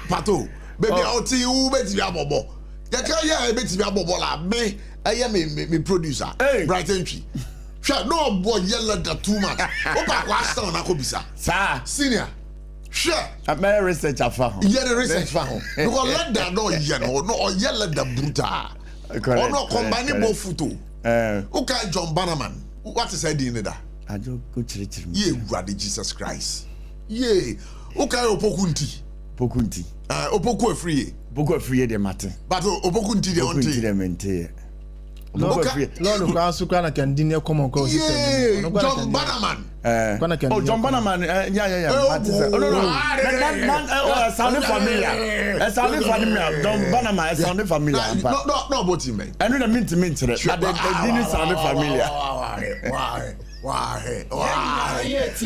Pato, baby, I'll tell you, baby, I'm bobo. You can't hear baby, I'm bobo. Me, I am me producer. Bright entry. Sure, no boy yell that too much. Opa, last time I could be sir. Senior. Sure. I'm a researcher for him. Yeah, the research for him. Because let that no yell or yell at the bruta. Or no combinable photo. Okay, John Bannerman. What is I doing there? I don't go church. Ye, Raddy Jesus Christ. Ye. Okay, Opokunti. Pokunti. Opoko free. Boko free the matter. But Opokunti the only. Lord of Asukana can dinner common cause. John Bannerman. Oh, John Bannerman. Yeah. Oh, no. That sounded familiar. That sounded familiar. John Bannerman sounded familiar. No, what you mean? I don't mean to mention it. But they didn't sound familiar. Why?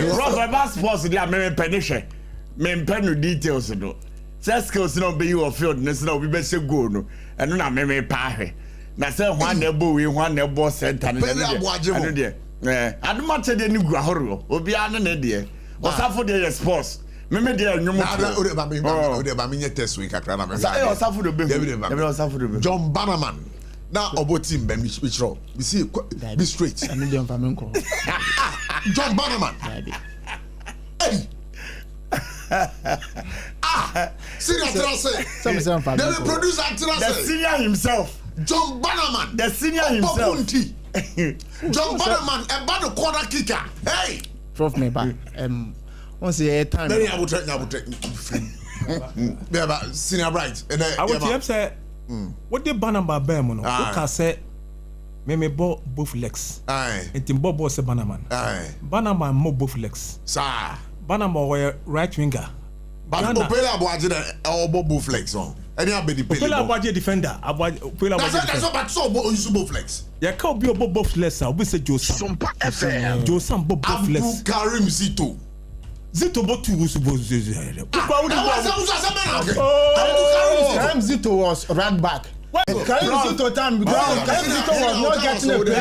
Ross sports, they are maybe penny. Men pen details. Just skills not be your field, and it's not be best to go. And not maybe pie. Na say one nebo we one nebo center and there. I don't match the new grahoro. Obi an na there. Osafo dey sports. Me dey nyumo. Ba me test week akra na me. Say Osafo do be. Osafo do be. John Bannerman. Na obo team be which row. Be see be straight. I need them for me ko. John Bannerman. Hey. Senior Trase. The producer Trase. The senior himself. John Bannerman, the senior himself. John Bannerman, a bad corner kicker. Hey, Prof me back. Once a time. Then I will take. Senior Bright. I would say, what the Bannerman Bermono? What I say, me bought both legs. Aye. And Timbo was a Bannerman. Aye. Bannerman more both legs. Sir. Bannerman were right winger. But Opela Boajina or both legs on. Any abedi pele. Opela Boajina defender. Opela Boajina. That's what. But so both legs. Yeah, can't be both legs. We say Josam. SOMPA FM. Zito Karim Zito was right back. Karim Zito time because Karim Zito was not getting a play.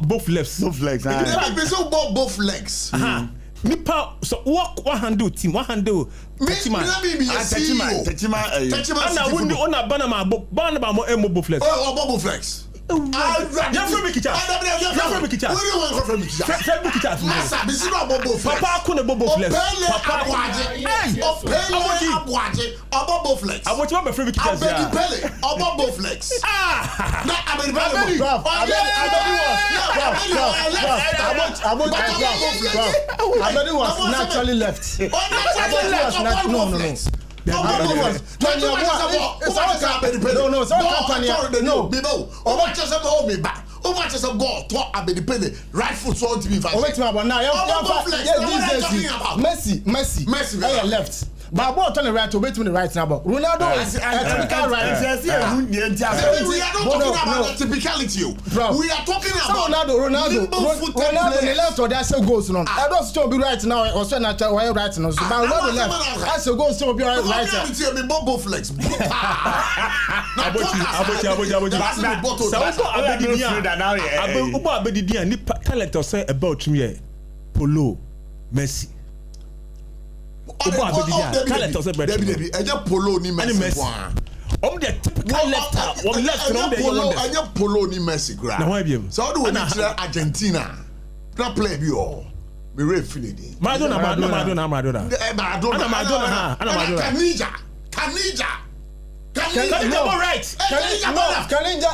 Both legs. Both legs. Nipa so what handle team what handle Techima and wouldn't on a Bannerman both legs. Oh, both legs. You're from Mikicha. Papa couldn't both legs. Papa both legs. I want you to be free Mikicha. Both legs. Abedi was naturally left. No. No, just a ball, talk Abedi Pele, right foot so to be fast. Wait about now. Messi, left. But ball turn right to wait to the right now. Ronaldo is typical right. We are not talking about typicality. We are talking about Ronaldo the left or that's a goals no. I don't still be right now or so natural right now. So but Ronaldo left. That's a goal still be right. Both legs. Polo Messi. Polo ni Messi. The typical left Polo ni Messi. So how do we Argentina? Not play you. Me refile di. Maradona. Kanija right. Kanija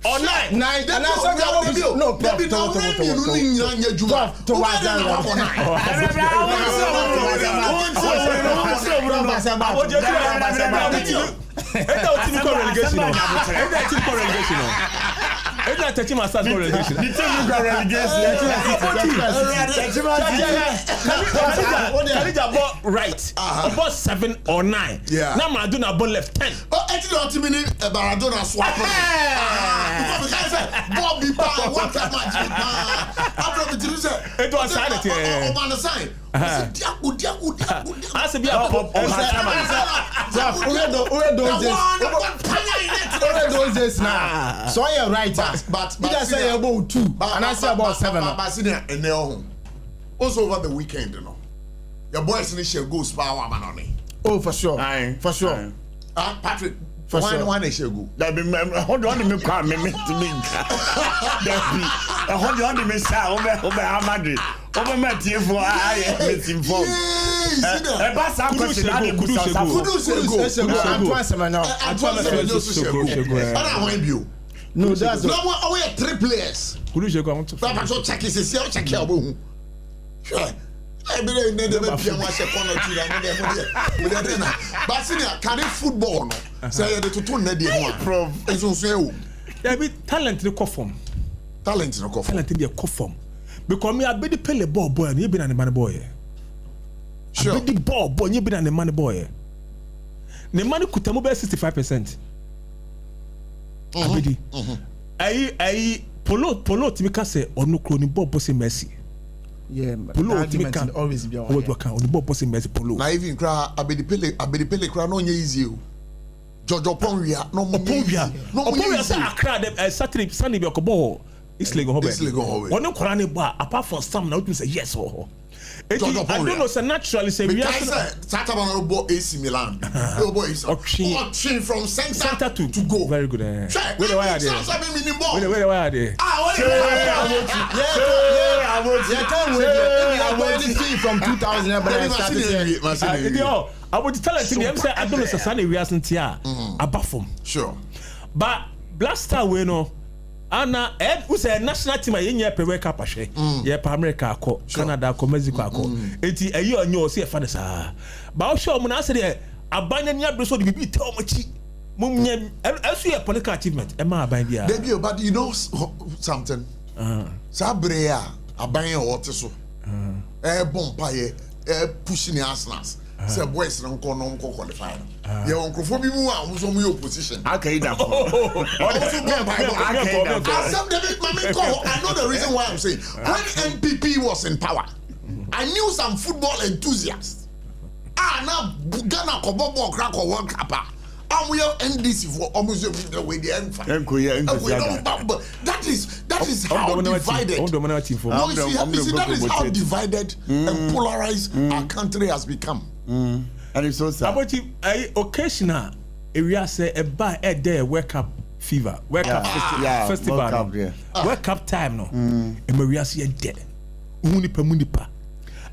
or 9. And I said, no, It's not touching my son's relegation. The team you got relegation. Kalija bought right. About 7 or 9. Yeah. Now Maradona bought left 10. Oh, it's not to mean Maradona swap. Bobby Power, what a match. After the It was sanity. On the sign. I said, yeah, those days now. So you're right, but you just say about 2, and I say about 7. Also over the weekend, you know, your boys initially go power man on it. Oh, for sure, for sure. Patrick. For sure. One is go. That be hold on me call me to me. That be hold on me say over Madrid. Over my team for I am informed. Eh ba sa question na dey kudu go. Antoine Semenyo. No, that's no one. We have 3 players. Kudu go want to. Papa so check is see check here obo. Sure. I believe in the piano second or 2 but senior can football no say the to turn na dey ho prof enso so e there be talent no form talent dey form because me abedi pele ball boy and you be na the man boy sure abedi ball boy you be na the man boy the man kutamu be 65% abedi ai polo timi ka say onu kro ni ball boss Messi. Yeah, Polo can always be on. On the ball posting Messi Polo. Na even cry abedi pele cry no nye easy o. Jojo Ponwia no mo Ponwia. No Ponwia say Accra dem Saturday Sunday be okobo. Isle go hobe. One kwara ne ba apart from some na we say yes or. I don't know say naturally say we are Saturday no bo AC Milan. No bo AC. Option from center to go. Very good. Where the why are they? Where the why are they? I want to see from 2000 but I started I would tell it to them say I don't know say Sunday we aren't here apart from. Sure. But Blaster we know Anna who say national team yenye pe World Cup ahwe ye pa America akọ Canada akọ Mexico akọ enti ayi onyo say fa sa ba o show mo na say de abanya ni abreso de bibi te o machi mumnya asu ye political achievement e ma aban dia but you know something sabrea abanya o te so bompa ye pushing the Arsenal say boys no qualify ye onkrofo bi mu a so mu opposition okay that I know the reason why I'm saying when MPP was in power I knew some football enthusiasts now Ghana ko bobo crack or World Cup we have NDC for almost the way the end that is how divided that is how divided and polarized our country has become. And it's so sad. About you, occasional area say a buy a day World Cup fever, World Cup festival, World Cup time no. E Maria see a day. Munipa.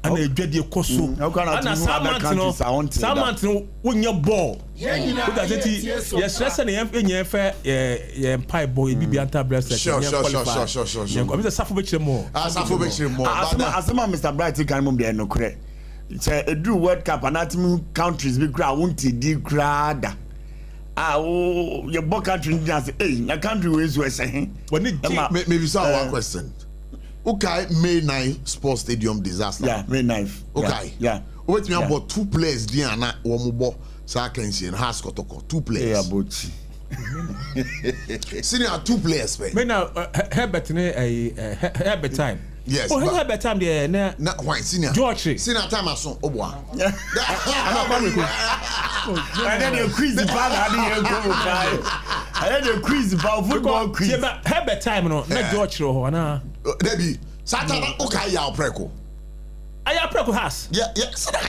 And a dready coso. And a Samant no when your ball. Because yes, stress and the fair pipe boy be anta breast. Sure. I'm a Safo more. As Mr. Bright can be no correct. It's a do World Cup and at countries be crowd won't di grada. Your book country just a country ways were saying. Maybe some one question. Okay, May 9 Sports Stadium disaster. Yeah, May 9. Okay. Yeah. Wait me about 2 players Diana Womubo Sakensi and Has Kotoko. 2 players. Yeah, but senior 2 players. Me now Herbert Herbert time. Yes. Oh, Herbert time there na why senior. George. Senior time aso Obwa. And then you quiz the ball I had a quiz about football quiz. Yeah, but Herbert time no na George ro na. Debbie, Satan okay ya preko. Aya preko has. Yeah,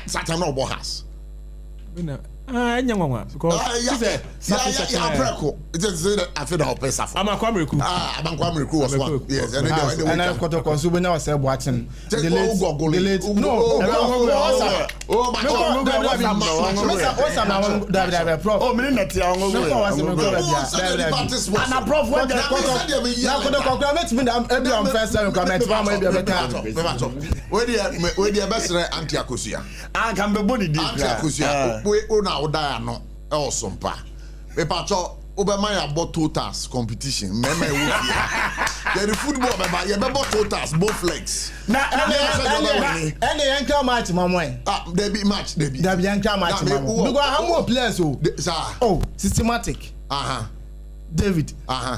Satan no bo has. Nyanwa because yeah preko. It is that I feel how pesa for. Amakwamreku. Amakwamreku was one. Yes, and I Kotoko so we now say watching. Delete. No. Oh my God. Prof. Oh, me net ya ngo. And prof what na Kotoko met me every on first time comment one may be better. Where the best anti AKOSUA. Can be body deep. Anti AKOSUA. We una oda no. SOMPA. Me pacho Obama ya bought totals competition. Meme the football baba you be bought totals both legs. Any anchor match mama. There be match there be anchor match mama. Because how more players oh systematic. David.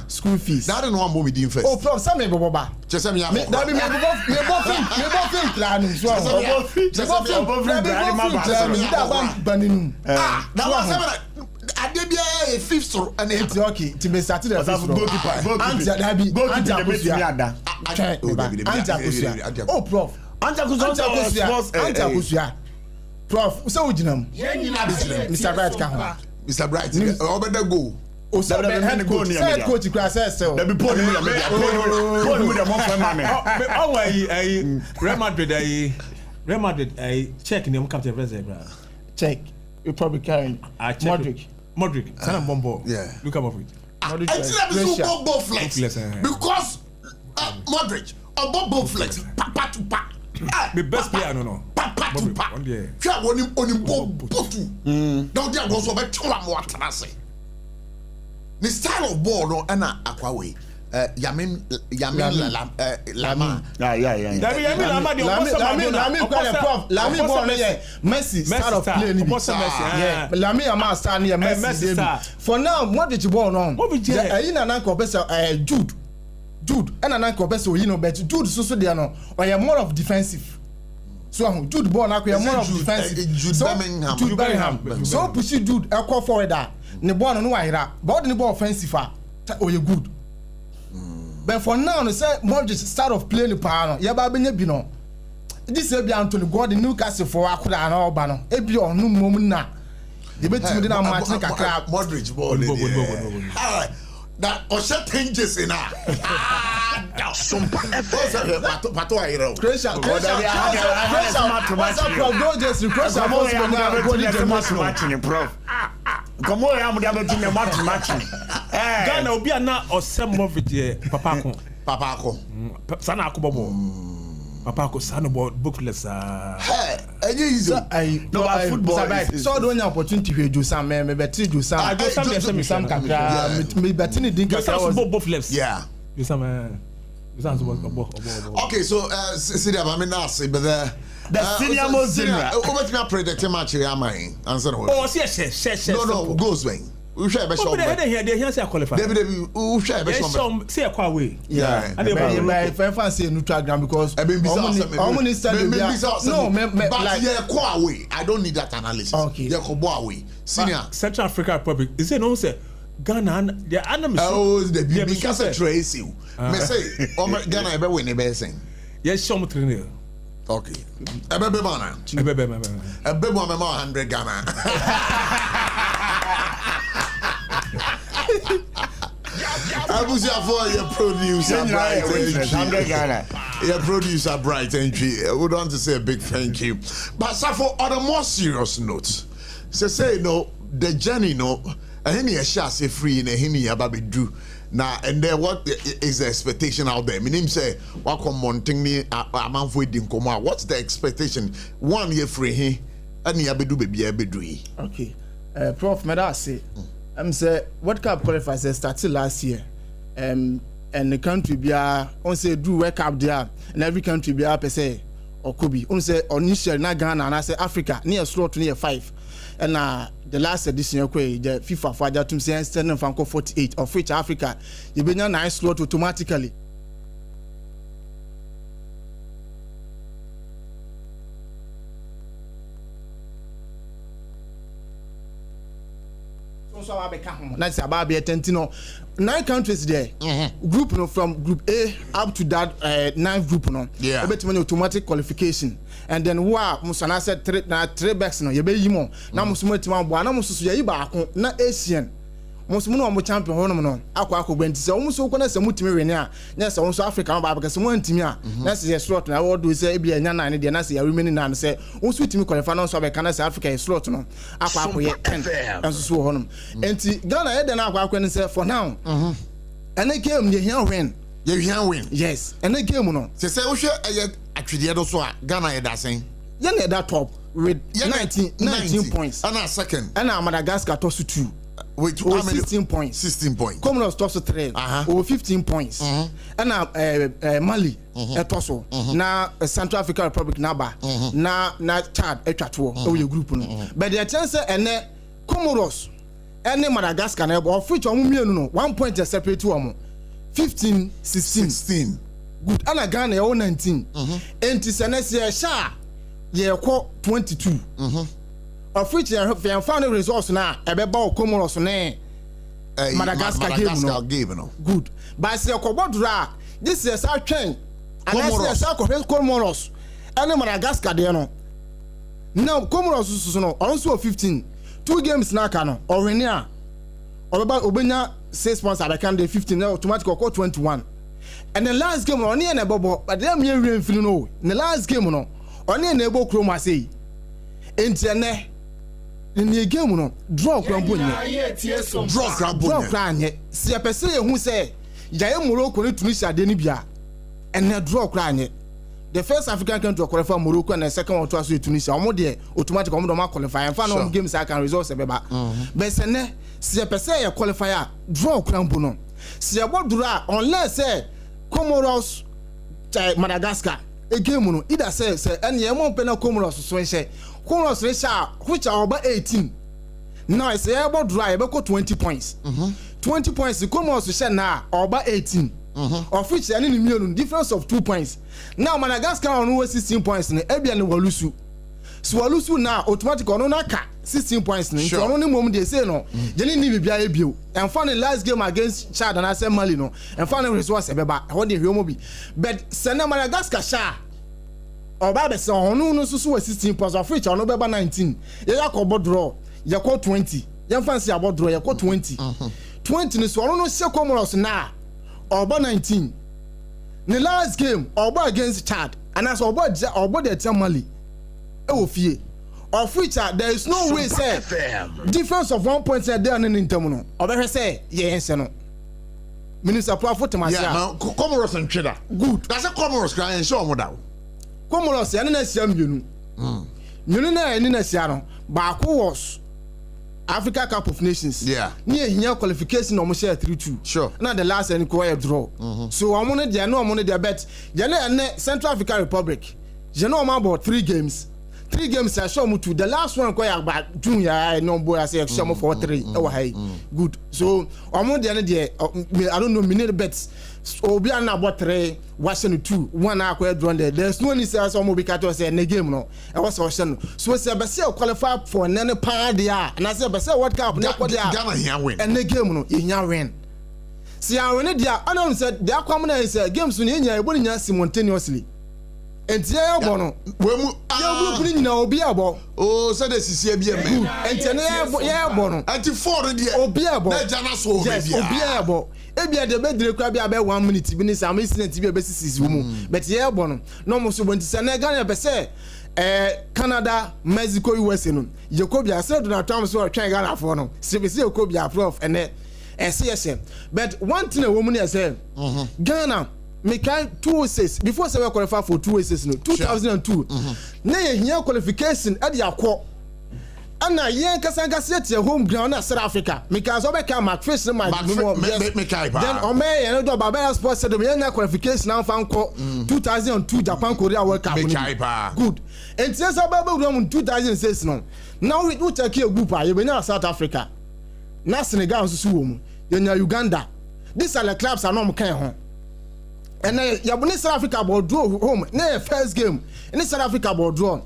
School fees. That don't want me first. Oh, prof, some me boba. Just me have. That be me boba plan so. That was a fifth and it's okay. To be started the oh, prof. Prof, so we Mr. Bright come. Mr. Bright, over the go. Oh, so head coach class so. Let me put him Real Madrid check in the captain president. Check. You probably carrying Modric. Sana bombo. Yeah. Look up of it. Modric both flex. Because Modric both flex. Papa to pa. The best player no. Papa to pa. Try on him botu. Don't there go so be twa mo atrase. The style of ball no na Akwawe. Yamin Lama. Lami ball Messi start of play ni. Lami ama start ni Messi. For now, what did you ball on? Ayi na nan ko pesa Jude. And nan ko pesa oyi no bet Jude so dey no. Or more of defensive. So Jude ball na ko more of defensive. Jude Bellingham. So push Jude e call forward that. Ne ball no wa hira. But the ball offensive or you good. But for now, no say Modric start of playing the power. Ya ba benye bi no. This e bi Anthony Gordon Newcastle for akuda na oba no. E bi onu mom na. They betimi na match kakra Modric ball. Alright. That Osha changes in SOMPA Pato Airo. Croatia. Come on, I'm going to match. Ghana will be na Osemovich Papa ko. Sana akubobo. Papa ko sana bookless. No football. So don't have opportunity to do some me better do some. I do some kakra. Me better ni dinka was both lefts. Yeah. Do some okay, so see that I now say but the senior most general. Over to predict match here mine. Answer no. Oh, yes. No, goes when. We share be show. But they here say qualify. David, we share be show. Say a away. Yeah. My fancy neutral ground because no, but yeah, quite away. I don't need that analysis. Okay. Yeah, go away. Senior Central Africa Republic. Is it no say Ghana their enemy. Oh, the big case Tracy. Me say, Ghana be win the best thing. Yes, show me 3-0. Okay. Ebe bana. Ebe mo 100 Ghana. Abuja for your producer Bright Entry. Your producer Bright Entry. I would want to say a big thank you. But so for on a more serious note, say no, the journey no, and any shall say free in a hini ababe do. Now and then what is the expectation out there? Meaning say what come mounting me a man for dim koma. What's the expectation? 1 year free he and you do baby abedui. Okay. Prof Meda say say World Cup qualifiers started last year. And the country be on say do World Cup there and every country be per se or could be on say on initial na Ghana and I say Africa near slot near 5. And the last edition, the FIFA for that to say standing from 48 of which Africa, you be now nice slot automatically. That's about be 9 countries there. Group from group A up to that 9th group Yeah. Automatic qualification. And then Musana said 3 backs no. You be yimo. Na musumo tima bo. Na mususu ya iba na Asian. Musumo no mo champion hono no. Akwa gbenti se musumo ko na se mutimi wene a. Na se wonso Africa ba because mo ntimi a. Na se slot na world do say e bia nya 9 de na se ya remaining na se wonso timi qualify na so be kana se Africa slot no. Akwa ye 10. Enso so hono. Enti Ghana e de na akwa say for now. And they came here win. You win. Yes. And they came no. Say we share actually do so Ghana e da sen. Yen that top with 19 points. And a second. And Madagascar toss 2. Wait, how many? 16 points. 16 points. Comoros toss 3. Over 15 points. And Mali toss. Na Central African Republic naba. Na Chad etwatwo o group no. But the chance and Comoros and Madagascar na of which no 1 point separate to 15 16. Good. And Ghana 19. And Tisanese sha ye 22. Of which you found a resource now, a beba Comoros ne Madagascar game no. Good. But say Kobodra, this is our train. And I say Comoros. And Madagascar there no. Now Comoros no also 15. 2 games na kano. Orenia. Obenya 6 points at the 15 now automatic 21. And the last game on near Bobo, but them you feel no. The last game no. On near Nebo Chroma say. Internet. In the game no draw crambonye draw cranye se pese hu se jaye Morocco ni Tunisia de ni bia ene draw cranye the first African country to qualify Morocco and the second one to Tunisia omo de automatic omo do ma qualify and final games I can results beba but se ne se pese ye qualifier draw crambono se abodura unless say Comoros Madagascar a game no either say ene ye mo pena Comoros so nche Comoros which are about 18. Now it's about dry about 20 points. 20 points. The Comoros share now about 18. Of which any million difference of 2 points. Now Madagascar on 16 points. Ebian Walusu. So Walusu now automatic on naka 16 points. So only moment they say no. Jenny need be ebio. And finally last game against Chad and I said Mali no. And finally resource ebeba. How the home be. But Sena Madagascar sha. Oba be say onu no susu 16 points of which onu beba 19 ye yakobo draw ye ko 20 ye fancy about draw ye ko 20 20 ni so onu no se Comoros na oba 19 the last game oba against Chad and as oba the Mali e wo fie of which there is no way say difference of 1 point there in interm no oba say ye ense no Minister Profit Masia yeah Comoros and Cheddar good that's a Comoros can show mo da Comoros ya na sia mienu mienu na eni na sia no baako was Africa Cup of Nations yeah near here qualification no mo share 3-2 sure na the last any go draw so omo no dia no omo no dia bet je na Central African Republic je no omo about 3 games I show mu to the last one go ya ba junior no boy I say show mu for 3 e wa high good so omo dia no dia I don't know me need bets obi an about 3 watching 2 one akwa drawn there there's no need say omo be kato say na game no e was watching so say be say qualify for nene pa dia and I say be say World Cup na kwa dia Ghana here win and na game no nya win see I win dia I don't say dia kwam na say games no nya e boni nya simultaneously entia ya bono we mu ya group ni na obi abo oh say the sisi bia me entia na ya bono anti 4 dia obi abo na jana so obi yes obi abo ebia de be dire kwa bia be 1 minute bi ni sam incident bi be sisi mu but ya bono no mo so bonti say na Ghana be say Canada Mexico USA no Jacobia say Donald Trump so try Ghana for no say Jacobia prof and SCSM but one thing a woman say Ghana make 206 before say we qualify for 206 no 2002 na here qualification at the akọ ana yen kasanga set home ground na South Africa because obeka McFish na then ome yen do Barbara Sports said yen qualification na fan ko 2002 Japan Korea World Cup good and since ababa in 2006 no now we check here group a you na South Africa na Senegal so wo mu yen Uganda these are the clubs are no kan ho and yabone South Africa ball draw home na first game in South Africa ball draw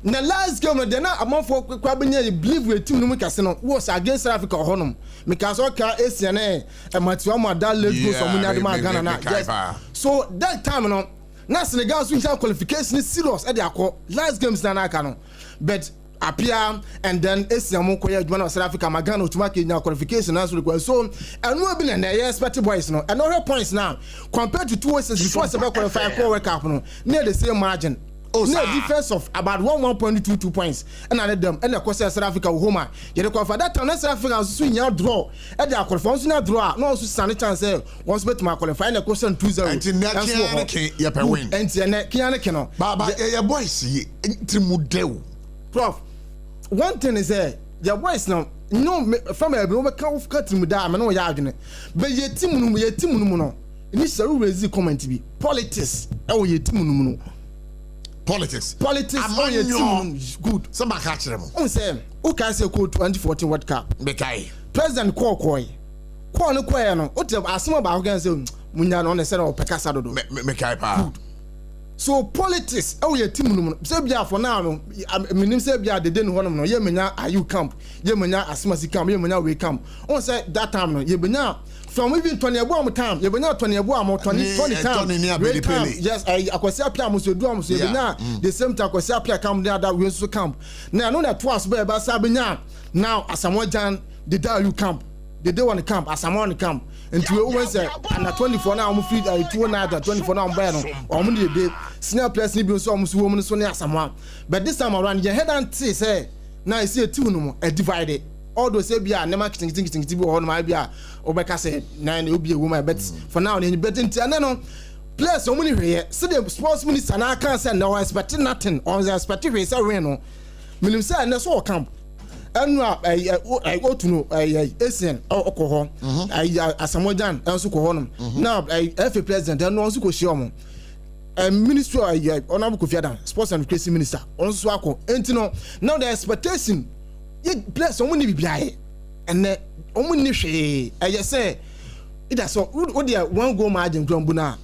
na last game no na among for kwabenya believe we team no make no was against South Africa honum because okay Asian Matthew Amada late go so many adema Ghana na yes so that time no na Senegal so have qualification is serious e dey akọ last games na aka no but appear and then Asian mo koya aduma na South Africa Ghana automatic qualification na so and no be na expect boys no and no points now compared to 2 years before South Africa qualify for World Cup no near the same margin. Oh, no difference of about 1.22 points and I let them and of course South Africa home you for that time South Africa so you draw and they are qualifying no draw no also stand chance once bet my qualify and question 2-0 and you win and kiane no baba your boys see trimudeu prof one thing is your boys now no from a no cut him down no ya adwene be ye team no no ni saru raise comment bi politics e wo ye team no politics oh ye team good some catch them on say who can say code 2014 World Cup be kai president call no koy no o te asema ba ho gan say munya no say o pekasa dodo me kai pa so politics oh ye team no say bia for now no minim say bia de no honom no ye menya ayu camp ye menya asemasi camp ye menya we camp on say that time no ye menya from even 20 ebo time ye menya 20 ebo am 20 time yes akwasi apia am so do am so ye menya the same time akwasi apia camp there that we so camp now no that twice be ba sa benya now asamojan the dalu camp the day one camp asamon camp into we always say na 24 now am free 2 na 24 now am buy no am dey dey senior players ni bi so am so wo so ne asamon but this time around your head and say now you see a team no divided all those say bia na marketing bi ho no ma bia obeka say na na obi e woman but for now na betting and no players o muni hwe say the sports minister na kan say no expect nothing on the expect we say win no minim say na so camp anu I go to know ASN okoho asamojan enso ko honom now FA president anu enso ko hye omo ministry honorable Kofi Adam sports and recreation minister onso so akọ entino now the expectation ye place omo ni bibiaye ene omo ni hwe say ida so wo dia one goal margin grumbu na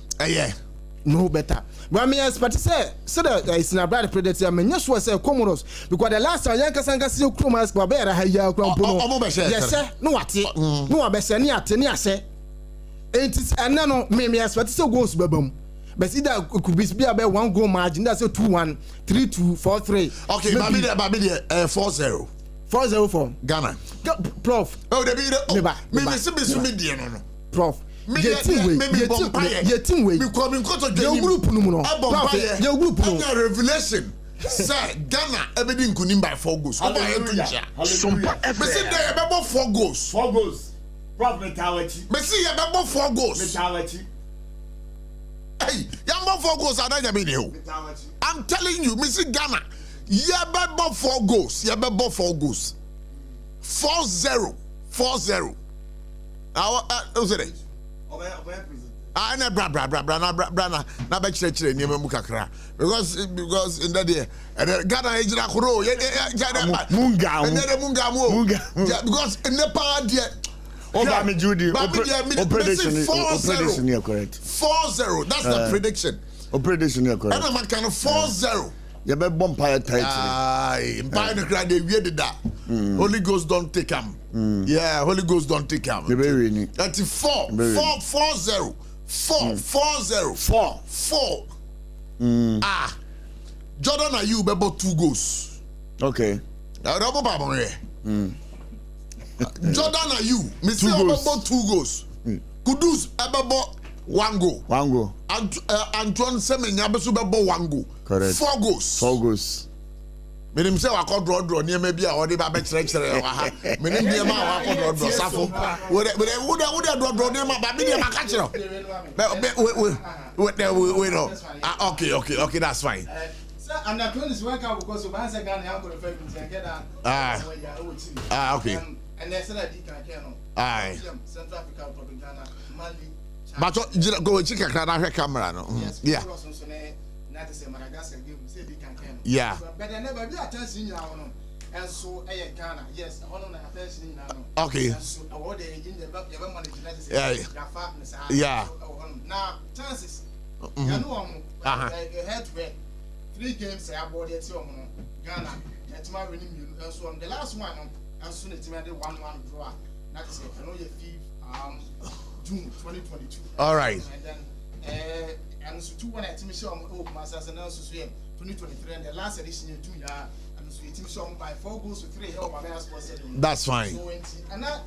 no better. But I mean, expect say that it's in a brother predator. I mean, yes, was say Comoros because the last time Yankasanga see Kumas, Babera, Haya, yes, sir. No, what no, I bet any at any say. It is and no, maybe expect so goes babum. But see that could be about one goal margin. That's a 2-1, 3-2, 4-3. Okay, Baby, 4-0. 4-0 Ghana. Prof. Oh, the video. Maybe Prof. Your team way. Your group no. Your group no. Revelation. Sir, Ghana everything couldn't buy 4 goals. SOMPA FEES. 4 goals. 4 goals. Prof mentality. Me see you about 4 goals. Mentality. Hey, you 4 goals. I don't mean. I'm telling you, me see Ghana. You about 4 goals. You about 4 goals. 4-0. 4-0. Who's it? Na bra na be chire ni emamu kakra because in that day Ghana ejira koro munga because in Nepal there over me Judy prediction is correct 4-0 that's the prediction prediction is correct and I'm kind of 4-0 you be vampire title empire the crowd they weird that Holy Ghost don't take him yeah Holy Ghost don't take him that's 4-0 Jordan are you about 2 goals okay Jordan are you me see about 2 goals Kudus about 1 goal Antoine Semenya beso about 1 goal correct 4 goals me dem say wa ko draw near maybe a odi ba be kire ha me dem near ma wa ko draw safo we draw near ma ba me dem aka kire we no okay that's fine sir I'm not going to work out because of answer Ghana am go refer me get that okay and they said that you can no Central Africa Republic Ghana Mali but go check na camera no yeah yeah but I never be attention now no and so Ghana yes on attention now okay so award in the yeah now chances you know head to head 3 games I board it Ghana that's my winning and so the last one and soon it's made 1-1 draw that's it I know your fee June 2022 all right and then and so 2-1 at me show masters and also 2023 and the last edition in 2 years and so team shown by 4 goals to 3 that's fine so and that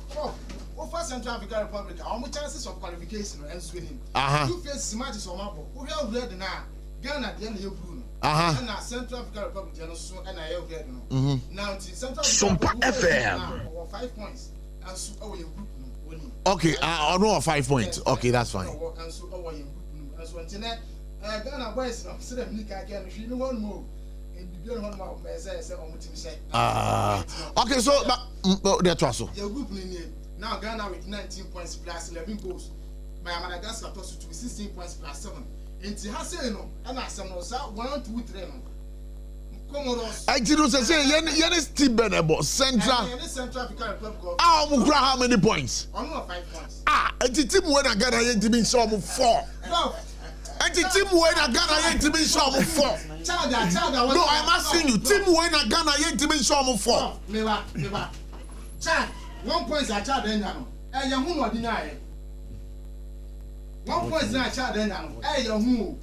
for Central African Republic how much chances of qualification and swinging you face matches on map who have read now Ghana the end of Bruno and Central African Republic and I have read now Central SOMPA FM or 5 points and so our group okay I know 5 points okay that's fine and so our group and so until Ghana boys no say dem nika can you one more and you don't want more say on team say okay so That's also. Your group now Ghana with 19 points plus 11 goals. My Madagascar toss to 16 points plus 7. Inti ha say no, and I some no sa 1 2 3 no. Comoros. I didn't say yen still benebo Central. Central African Republic. Ah, mukra how many points? Only 5 points. Ah, and the team when Ghana yen to be some 4. No. And the team when Ghana yen to be some 4. No, I'm asking you, team when Ghana yen to be some 4. Meba. Chad, 1 point at Chad Endano. And you who not deny it. 1 point at Chad Endano. Hey, you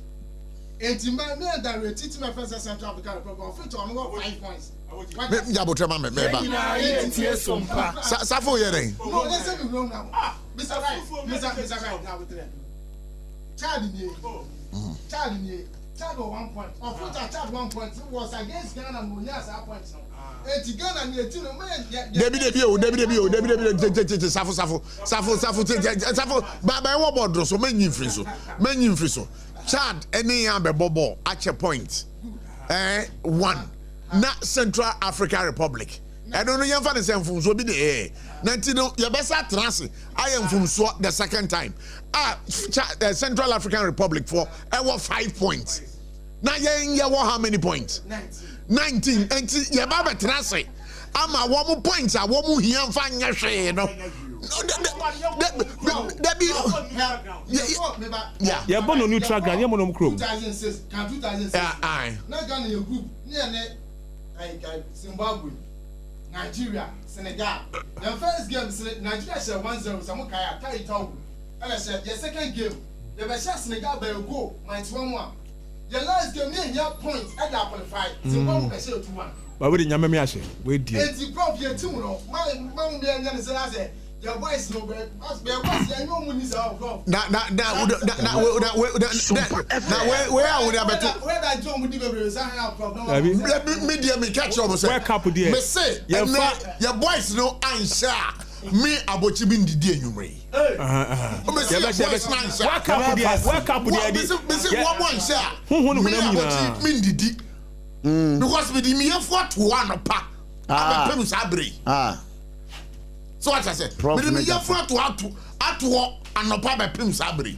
and to my man that will teach my first Central African Republic. Fit on 5 points. Yabotrema meba. Safo yere. No, let's say we wrong now. Mr. Right. Now with them. Chad in here. Chad 1 point. Of which I Chad 1 point was against Ghana. No, yes, 1 point. Eti Ghana ni eti no man. Debi Safo. Ba wo bodro so manyi mfiri so. Chad any ambe bobo at a point. 1. Na Central African Republic. I don't know you find the same from so be the 19 you better trans I am from so the second time. Central African Republic for 5 points. Now you how many points? 19. And you baba trans ama one points are one here and find your share no. Yeah, born on neutral ground. Yeah, mono crew. 2006. Now Ghana your group near Zimbabwe, Nigeria, Senegal. The first game, Nigeria share 1-0. Some kaya tie it out. And I said, your second game, the Bashar Senegal by a goal, -1-1. Your last game, near points at that qualified. Zimbabwe share 2-1. But we didn't have me actually. Wait, dear. It's the prop here too. My mom being young said, your voice no better. Your voice, I know when is out of where are we better? Where that John would be able to problem. Me catch up. Where couple dear? Me say, your voice no answer. Me abochi bin didi enyumre. Me say one answer. Me abochi bin didi. Because me di me for to one pa. Abe pem sabre. So what I say? Me di me for to ato anopa be pem sabre.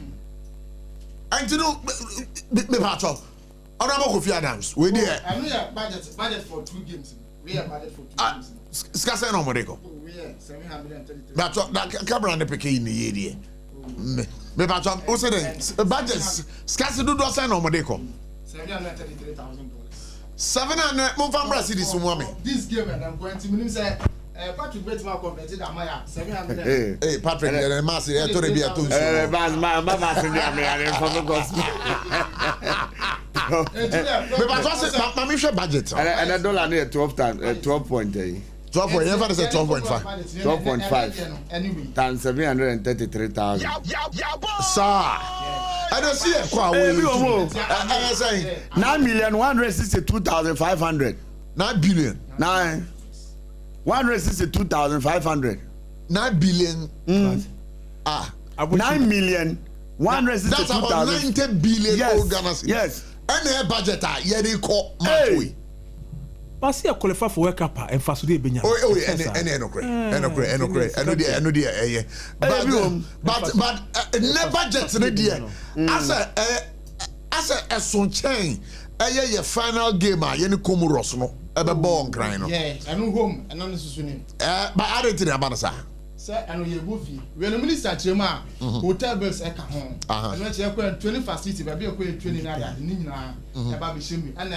And you know me patch up. Honorable Kofi Adams, we there. I know your budget for 2 games. We have budget for 2 games. Skasa no modeko. We are 733. But that camera ne peke in the area. Me patch up. O say the budget skasa do say no modeko. $733,000. 700 mo fam Brazil this one. This game and I'm going to mean say Patrick Betma converted Amaya 700. Hey Patrick, the mass here to be at 2. Me but say budget. And a dollar near 12 times 12 point. 12 point. You ever say 12.5? 12.5 anyway. Times 733,000. Sir, I don't see a quite I say 9,162,500. 9 billion. 162,500. 9 billion. 9,162,000. That's about 90 billion. Yes. Yes. And their budget they call Matui. But see a qualify for World Cup and fast today benya. Oh yeah, but the budget there as a son chain your final game your Comoros no ebe ball grind no. Yeah, I know home and none is but I don't think about sir. Sir, I know your goofy. We are the minister Chema hotel bills eka home. And when you are 20 facility baby you 20 naira ni nyina e ba be shemi and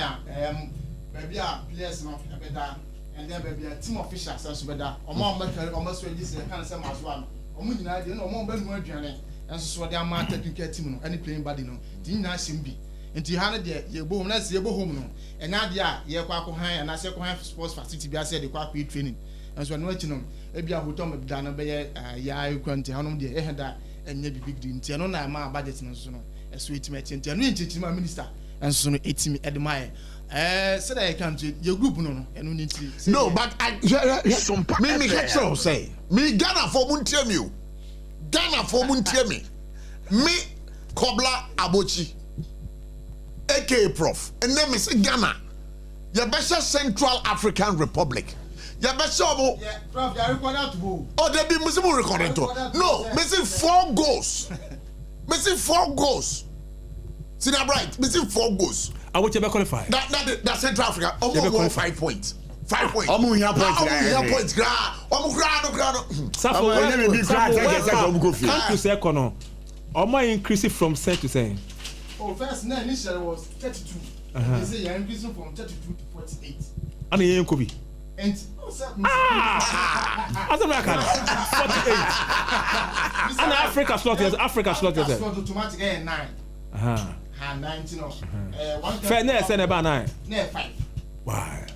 baby players no better and then baby team officials so better omo so register kan say maso am omo nyina de no omo ba nu aduane enso so de ama technical team no any playing body no di nyina shim bi enti ha no de ye bo home na se ye bo home no enya de a ye kwa han na se kwa han sports facility bi ase de kwa training enso no achi no e bia hotel me da no be ye ya kwanti hanom de e heda enya bi big deal enti no na ma budget no so no e so etime enti no enchi ma minister enso no etime edmire said I can't your group no need to no but I me catch you say me Ghana for Muntiemi me Kobla Abochi aka Prof and then me say Ghana your best Central African Republic Ya be show. Yeah, prof, you record out to. Oh, they be music recording to. No, missing 4 goals. Missing 4 goals. See that right? Missing 4 goals. I want you to qualify. That Central Africa almost 5 points. 5 points. Omo here points. Omo points. Safo, to say kono. Omo increase from cent to cent. Oh, first initially was 32. They say you're increasing from 32 to 48. And you ain't Kobe. And as a American, 48. And Africa slaughters. Automatic 9. 19 of. Fairness and about 9. 5. Why?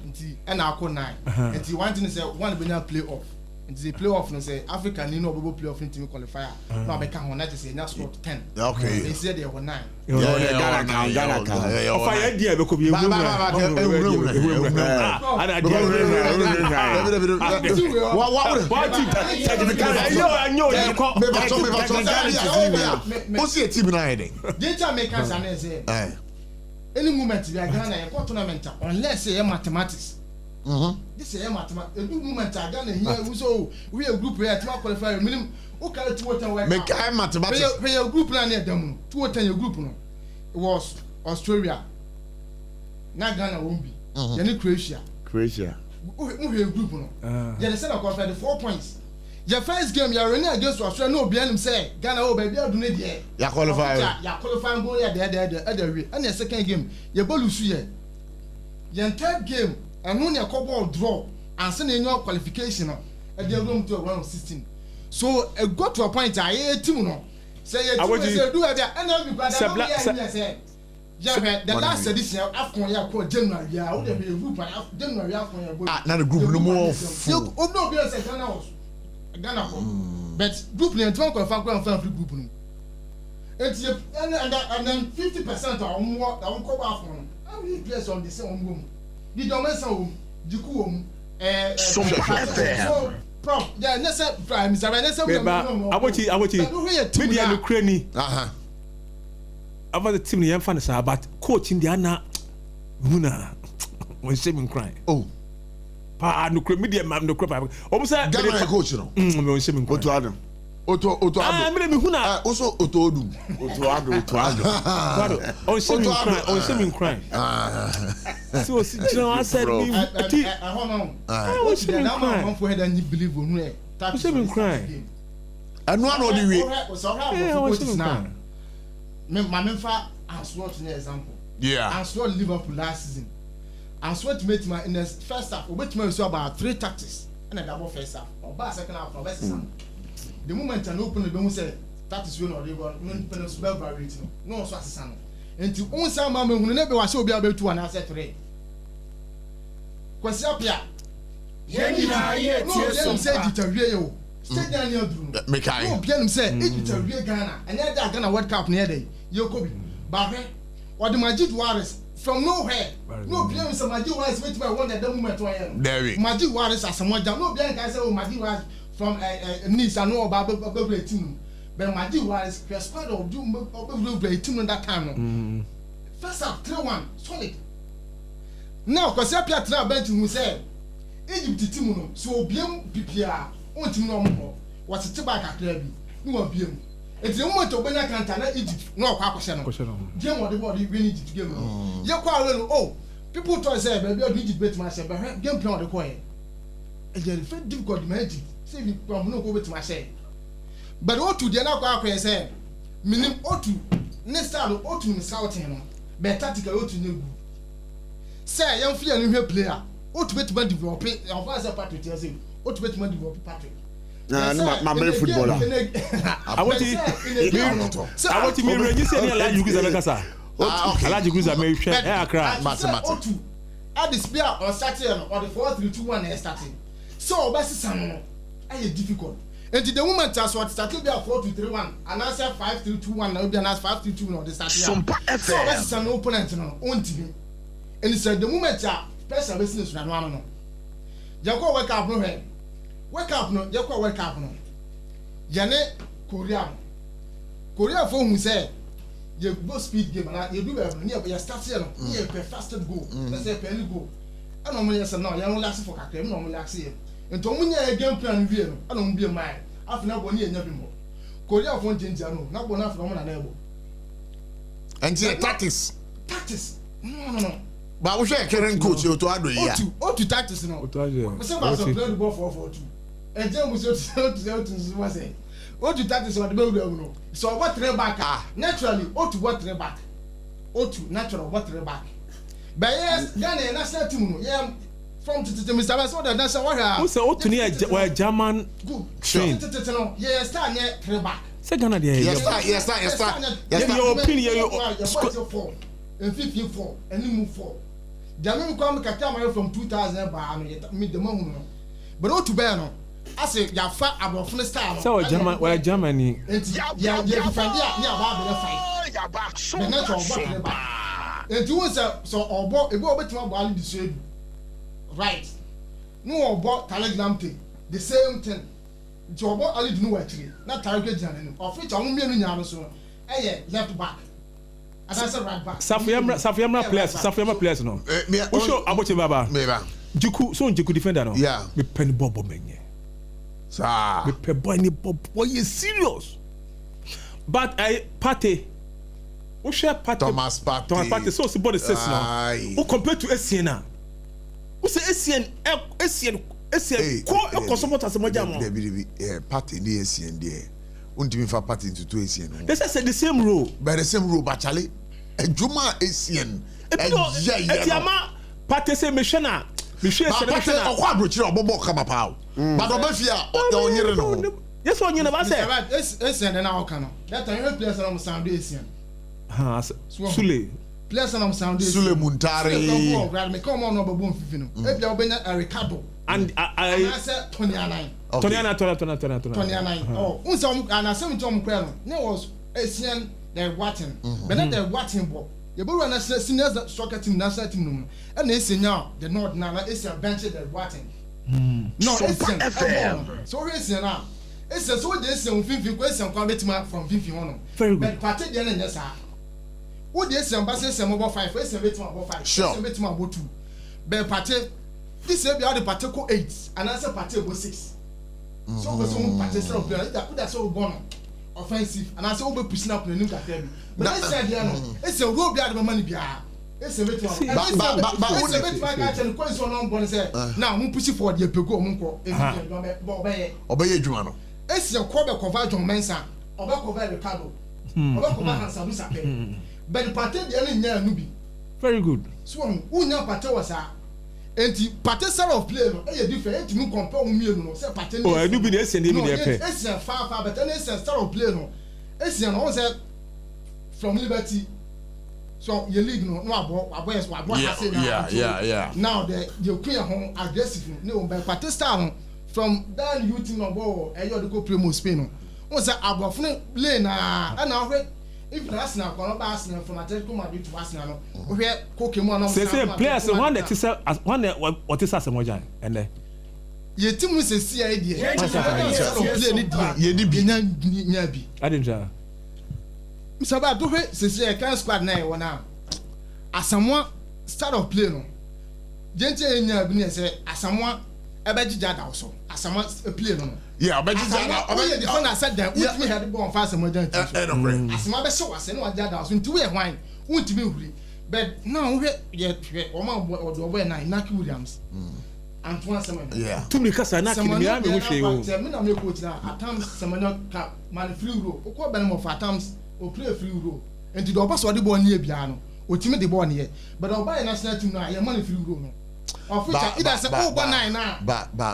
And I call 9. And you want to say one be now play off. And the play off and say Africa need no play off into qualifier. No, I can't want to say now score 10. Okay. They said they were 9. Ghana. Of I idea because we What any moment we are Ghana a tournament unless say mathematics. This is mathematics. A good moment I Ghana here so we a group here to qualify minimum. Okay, to what work. Make mathematics. We a group plan here them. To what your group no. It was Australia. Na Ghana won't be. Then Croatia. We a group no. Yeah, the center qualify the 4 points. Your first game, you're running against Australia. No, behind him say Ghana, oh baby, I do need here. You qualify. You qualify go there. And your second game, you ball lose here. Your third game, and when you ball draw, and send in your qualification at the room to round 16. So it got to a point. I team no. Say you do it there, and then we got say. Yeah, the last edition of AFCON ya called January. Yeah, would be a group January AFCON. Now the group no more. You no be say Ghana but group ni ntwa qualify free group no and then 50% or more that won cover afon how many players on the same room the domensa room jiku room so prof yeah nessa prime Mr. Nessa awoti media no krani about the team ni fan say but coach in the ana huna when shaming crying pa no media man no crop o say Ghana coach no me on shaming Oto Adam me huna also Oto Odum on shaming crying so I said me on shaming for head and believe on where shaming crying and one of the way me memfa Answorth an example Answorth Liverpool last season Answorth made my in the first half which me so about 3 tactics and a double first half or back second half for best the moment an open the be say tactics we no dey go no penalty bell variety no so asesa no enti on say ma me hunu na be wa say obi abe 2 and say 3 kwasi apia yenina ye tie so say ditawie yo stadium near drum me kai no bia nim say ditawie Ghana and ya Ghana World Cup near dey yo kobi ba he or the Majid Waris from nowhere no blame some Majid Waris wait by one that moment one Majid Waris as someone no blame can say oh Majid Waris from Nice I know about team but Majid Waris squad of do team that time first up 3-1 solid now cause apia tra bench who say Egypt team no so obiem PPA on team no mo what it back akra bi no obiem it's the moment obenya kanta na Egypt no kwa akose no game of the body win Egypt game you kwa we oh people talk say baby Egypt bet ma say but game plan of the call e dey very difficult man Egypt say we from no go bet ma say but what to dey na kwa akwa say minim otu next time otu ni scouting no but tactical otu no good say young player no hwe player otu bet ma develop of as a part to say otu bet ma develop Patrick my main footballer. I want to me when you say near Alaji Guza Bekasa. Alaji Guza me share Accra mathematics. At the spear or starting or the 4-3-2-1 starting. So best no is difficult. And the moment as what started be 4-2-3-1 and answer 5-3-2-1 now be an 5-3-2 on the starting. So best an opponent no on team. And it's the moment ya person business na no no. You go wake up no here. Wake up no, you call wake up no. Jane Korea for who say you go speed game and you do near you start here no, you play faster goal. Let's say penny goal. I don't know no young last for Kakem no last year. And to me a game plan view, I don't be a mine. After no one year never more. Korea of 1 Jinjano, not one after one enable. And tactics. No. But we share current coach to Adri. Oh, to tactics no. Somebody played the ball for 2. And John was was say. Oh, to tactics on the building. So what three back? Naturally, oh to what three back. Oh to natural what three back. But yes, then national team. Yeah, from Mr. Basso, the national warrior. Who say oh to near German train? Yes, stand near three back. Second idea. Yes, your opinion, you 4 and 54 and you move 4. Jamie come Katama from 2000 by mid the moment. But oh to bear I say ya fat about from the style. So Germany. Yeah, you find fight. The natural back. And you was so or bought a go better about the same. Right. No bought telegram thing. The same thing. To about only do actually. Not target Jan of which I'm million so. Left back. As I said right back. Safiyama players no. We show about Baba. Juku so Juku defender no. Yeah. Me penny bobo menye. Sir. Me pe boy ni bobo boy is serious. But I party. We share party. Thomas Party. So body says now. Who compared to SCN now? Who say SCN ko consumer as moja mo. Party ni SCN there. Untimi fa party into 2 SCN. They say the same role. By the same role, but Charlie. Ejuma SCN. Etiama party say mechana. Michel say mechana. Okwa brochire obobo kama pa. But obefia onyere no. Yes one you never say. SCN na oka no. That time you play some sound SCN. Ha Sule. Play some sound Sule Muntari. Me come on no babon fifi no. Ebia obenya Ricardo. And I said 29. Okay. 29. Oh, unsam and some Tom Crano. No was SCN the Watton. But not the Watton ball. You go run a senior soccer team, national team. And they say now the North Nana is a bench the Watton. No, it's so it's now. It's a so this and 50 question commitment from 51. Very good. But party the yes, sir. What this ambassador some about 5 first and about 5. Sure. About 2. But party this will be all the particle 8 and answer party about 6. So we some party set up player that's so born offensive and I say we pushing up the new category. But I said it's a road be the money bia. It's a bit but it's a bit like I question on born say now we push for the pego mo ko obey adwuma no. It's your cover John Mensa or cover Ricardo. Or cover Hansabu Sape. But the party the only near nubi. Very good. So who now party was enti party style of play no e different enti mu compare mu mienu no say party oh enu bi dey say dey pe it's far but any style of play no it's no say from Liberty so your league no abo yeah now the queen home aggressive no by party style from that youth no ball e you dey go Premier Spain no won say abofun play na na if Arsenal come up Arsenal from Atletico Madrid to Arsenal no we hear Kokemu no say players one that is one what is Asamoah and there ye team say see idea play ni dia ye nya bi I didn't try Mr. Ba do we say can squad na e wona Asamoah start of play no gente nya bi ne say Asamoah ebejija da so Asamoah play no yeah ebejija the defender said that with me had go on fast Asamoah Asamoah be show ase no ajja da so nti we hwan untimi huri but now we o ma odo na Inaki Williams Antoine Semenyo yeah too many kasa na kini ya me wo hwe o me na me coach na atams Semenyo ka man free roll o ko ben mo for atams o play free roll enti do pass o de ball nie bia no o timi de ball nie but o buy national team na ye man free roll no but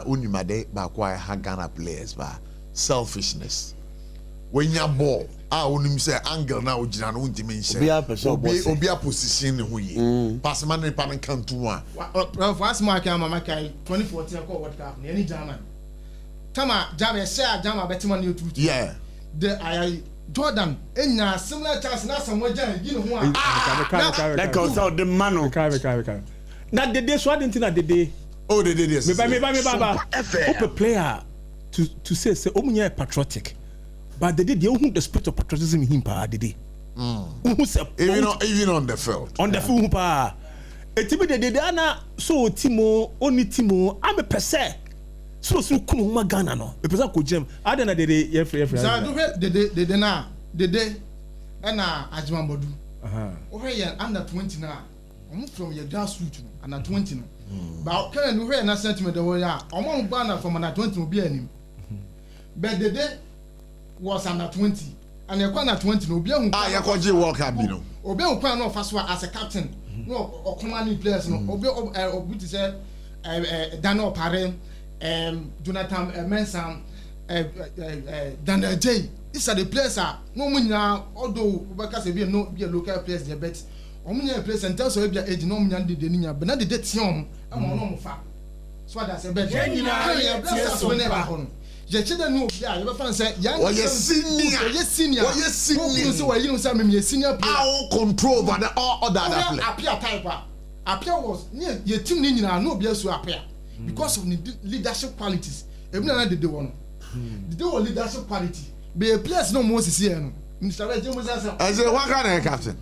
unimade ba kwa Ghana players ba selfishness when you ball unim say angle na ojina no untimi nse obi a position ne ho yi pass man ne pan kan tu a first mark mama kai 2014 ko World Cup ne any German tama German share German betima ne otu yeah the Jordan enya similar chance na Samuel Jan yi ne ho a like also the man kai na dede so adenti na dede oh dede yes me baba open player to say omunya patriotic but dede dey the spirit of patriotism in him pa dede even on the field field pa Etibi de ana so timo oni timo am pese so kunu ma Ghana no be pese ko gem adana de yefre za do de na de na ajimambodu o he ya under 20 na from your grassroots under 20 no ba kan no he na sentiment de wo ya omo ba na from under 20 obi anim but the was under 20 and you under 20 no obi ehun ya ko je world cup bi no obi ehun kwa no faso as a captain no commanding players no obi to say Daniel Pare Jonathan Mensah Daniel J. These are the players no munya although Obaka say be a local players there but omunya players and tell so be age no munya de ninya but na de tion am no mo fa so that say be je chede no ya you fan say young senior so why you say me senior player our control over the other player appear type appear was your team ni nyina no be so appear because of the leadership qualities even na de one the leadership quality be a players no more see here no Mr. James say as a one kind captain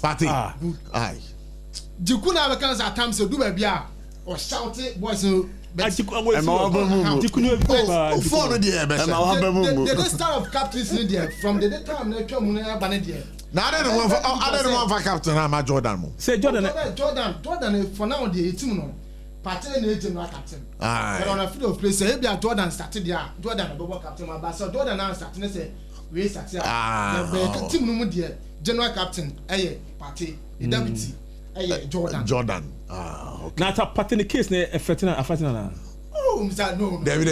party aye jikuna be kan say time say do be a or shout boys the style of captains in there from the time na twa mu na ba na there now I don't want for captain am Jordan mo say Jordan for now the team no party na general captain but on a field of play say e be Jordan started there Jordan be captain but so Jordan now start na say we start the team no mu there general captain party the deputy Jordan okay na ta party the case na afetina na Mr. No. David.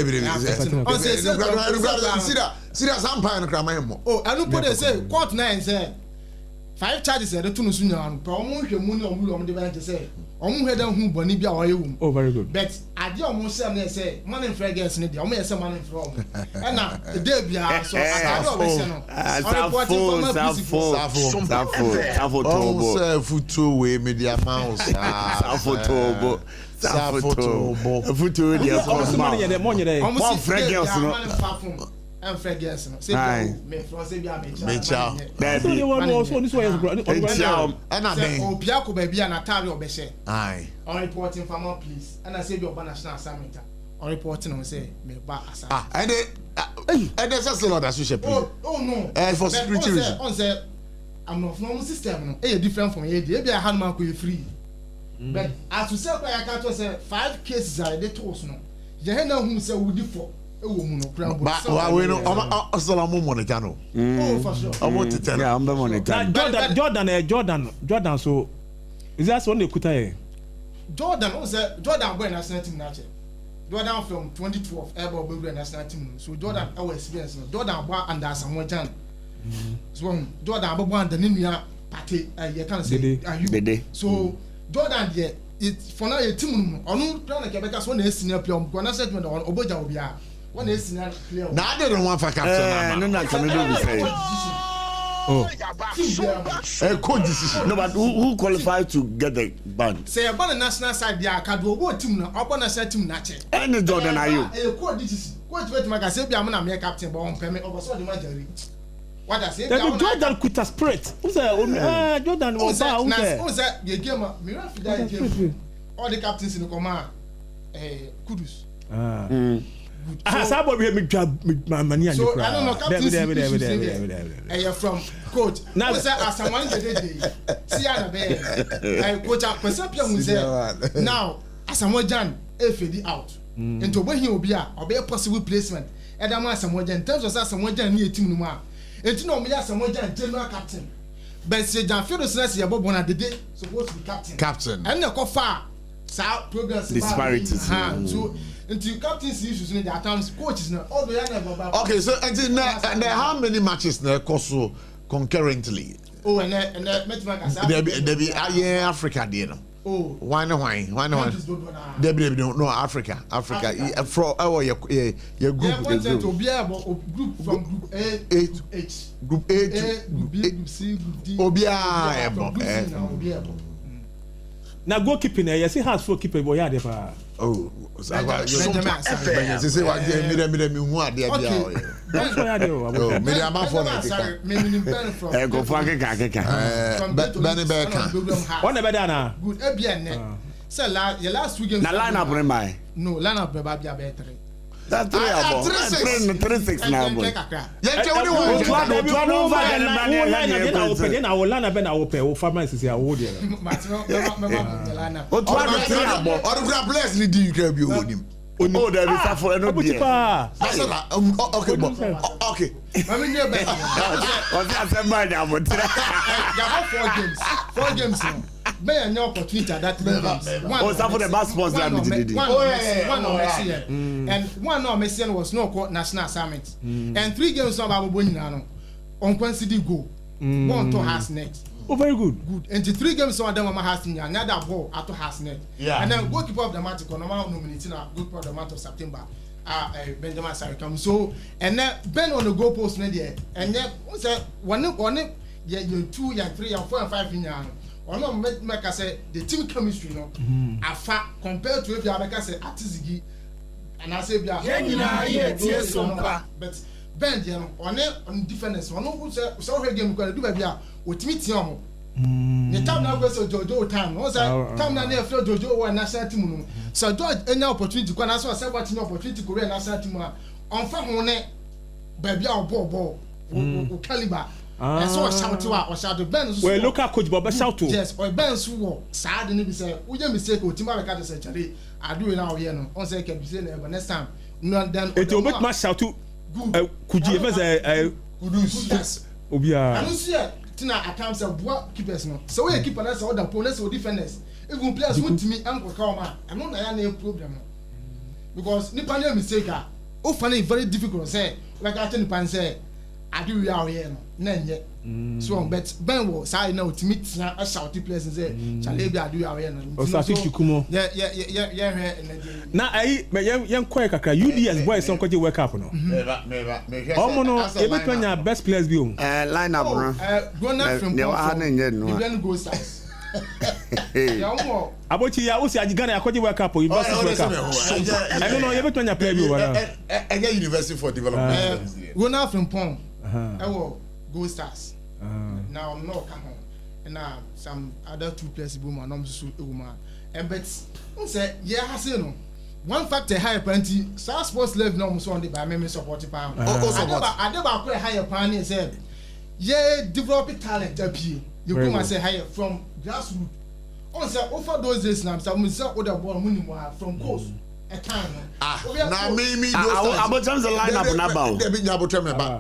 See that SOMPA and Kramamo. Oh, I don't put it say court 9 say 5 charges at the Tunusunya, Promotion Moon on the event to say, head on whom Bonibia or you. Oh, very good. But I do almost say, money fragrance in it, only some money from. And now, the Debia, so I don't way media mouse. And fragrance no say me from say bia me cha baby so this way and I obia ko ba bia na tare obehye aye on reporting farmer please and I say be oba national assignment on reporting on say me ba asa and there's just a lot that you should please oh no for security reason on say I'm not from system no e different from here dey be a handman ko free but as you say I can't say 5 cases are dey toss no je he na hu say would for but we know Osalamu Monetano. Oh, for sure. I want to tell you. I'm the Monetano. Jordan. So is that one they could say? Jordan boy national team now. Jordan from 2012 ever be national team. So Jordan our experience. Jordan boy under Samuel Jan. So Jordan boy under Ninia party. You can say so Jordan there. It for now a team. Onu plan like because one is senior player. Gonna say on Oboja Obia. One is senior player. Now I don't want for captain. No, not coming to say. A coach decision. No, but who qualified to get the band? Say about the national side, there can do what team now. Upon a set team, not it. Any Jordan are you? A coach decision. Coach, wait, my say, I'm a captain, but on payment over so the majority. What I say? Jordan quit a spirit. Who's that? Jordan was that? You game all the captains in the command. Kudus. So I don't know captains from coach. Now as someone see coach now as someone Jan fade out into when he will be a possible placement. And I'm someone in terms of someone Jan near team no. And no me someone Jan general captain. But say Jan Fido says you one at the day supposed to be captain. And the far South progress disparities. So into captaincy issues in the times coaches now all the other. Okay, so and how many matches na AKOSUA concurrently? Oh, and there be Africa there no. Oh, why no? There be no Africa. For our your group. To be able group from group A to H. Group A to group B, group C, group D. Obia. Now goalkeeping, you see how for keeper boy there. Oh, say what me who are there. That's why I do. Oh, me am for that. Eh, go for keka. Benny Becker. What about that? Good. Ebian. So your last weekend. Na line up remember. No, line up about your better. That's 3-6 now, boy. Yeah, only Then I will land up and I will pay. Will farmers is here. Would you? Bless the deal can be with him. Oh, there is for another. Okay. I mean, you're better. What's that mind now? But four games now. May I know opportunity at that level. Oh, some for the best sports that we did. One on Messian, and one on Messian was no national assignment. And 3 games now about winning on Quincy go. One to has net. Oh, very good. Good. And the 3 games on them has in another ball at has net. Yeah. And then goalkeeper of the match, Konoma nominating a goalkeeper of the month of September. Benjamin Sarikam. So and then Ben on the goal post there. And then what's that? One, yeah, 2, 3, 4, and 5 in or no make say the team chemistry no afa compared to if you make say atizigi and I say bia SOMPA but Ben there no on defenders one who say so game go do bia otimi tie omo the time now go so Jojo time no say time na na feel Jojo wa national team no so George any opportunity go na so say what any opportunity go national team on fa ho ne ba bia ball caliber. And so I shout Ben. Well, local coach Bob shout to. Yes, or Ben Suwo. Sad and be say, we just mistake. Timba Becca say, "Charlie, I do it now here. No, on say can be saying, but next time, no then." It will make my shout to. Could you ever say, "Kudus"? Yes. Obia. I don't see it. Tina at times a what keepers no. So we keep us all the opponents or defenders. Even players want to me Uncle Kama. I'm not a problem because Nippon mistake. Oh, funny, very difficult. Say like I tell Nippon say. I do real here no so but Ben was I know to meet a shouty place and say Charlie I do real here no yeah na ai me yan kwai kakra UDS boys son kwaje work up no omo no e betwanya best players bi o line up no gonna from no go stars abochi ya usi ajigana yakoje work up university work up I don't know you betwanya player bi o wala university for development gonna from Pong I will go stars. Now I'm not come home. And now some other 2 players woman, I'm so woman. And but say, yeah, I say no. One factor higher penalty, South Sports level no so on the by me supporting pound. I never quite higher penalty said, yeah, develop talent up here. You come and say higher from grassroots. On say offer those days now, some other ball money from coast. Na me about the lineup na ba o dey be nyabotre me ba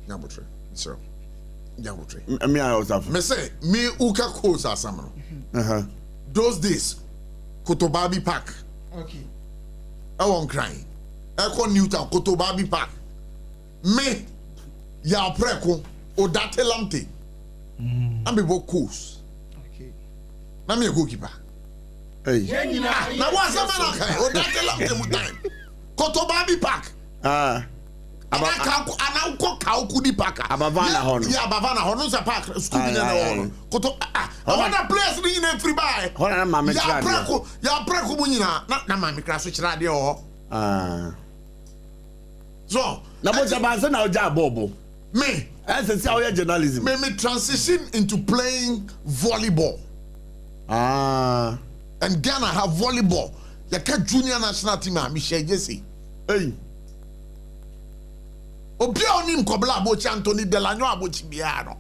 nyabotre so nyabotre me I was after me say me uka course asam no those days Kotobabi Park okay I won't cry Eko Newtown Kotobabi Park me ya preko odatelamte am be bo course okay na me goalkeeper hey na wa sama na kai o that long time Kotobabi Park ananko kaukudi park abavana hono ya abavana hono sa park school ni na hono koto abana place ni na free buy hono na mama kra ya preko mu nyina na mama kra so kira de ho so na bo jabanse na oja bobo me as say how journalism me transition into playing volleyball and Ghana have volleyball. You can junior national team and Michelle Jesse. Hey. Obia onim kobla abochi Anthony Delanyo abochi biano.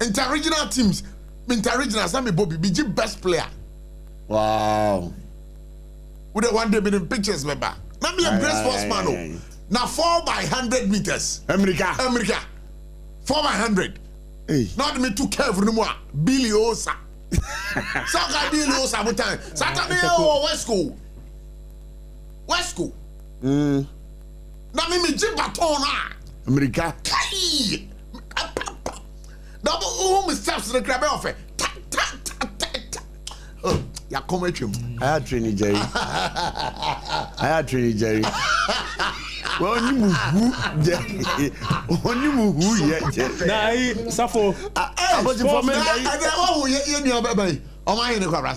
Inter-regional teams, inter-regional Sammy Bobby BG best player. Wow. Would one day be in pictures member. Now me a great sportsman. Now 4 by 100 meters. America. 4 by 100. Hey. Not me too careful no more. Billy Osa. Saka Billy Osa time. Saturday West School. Na me jib baton na America. Kai. Double steps the crab off. Ya come at you. I had training Jerry. Well, you move who yet. Nah, Safo. About the format. I know you baby. Omahene Kwabra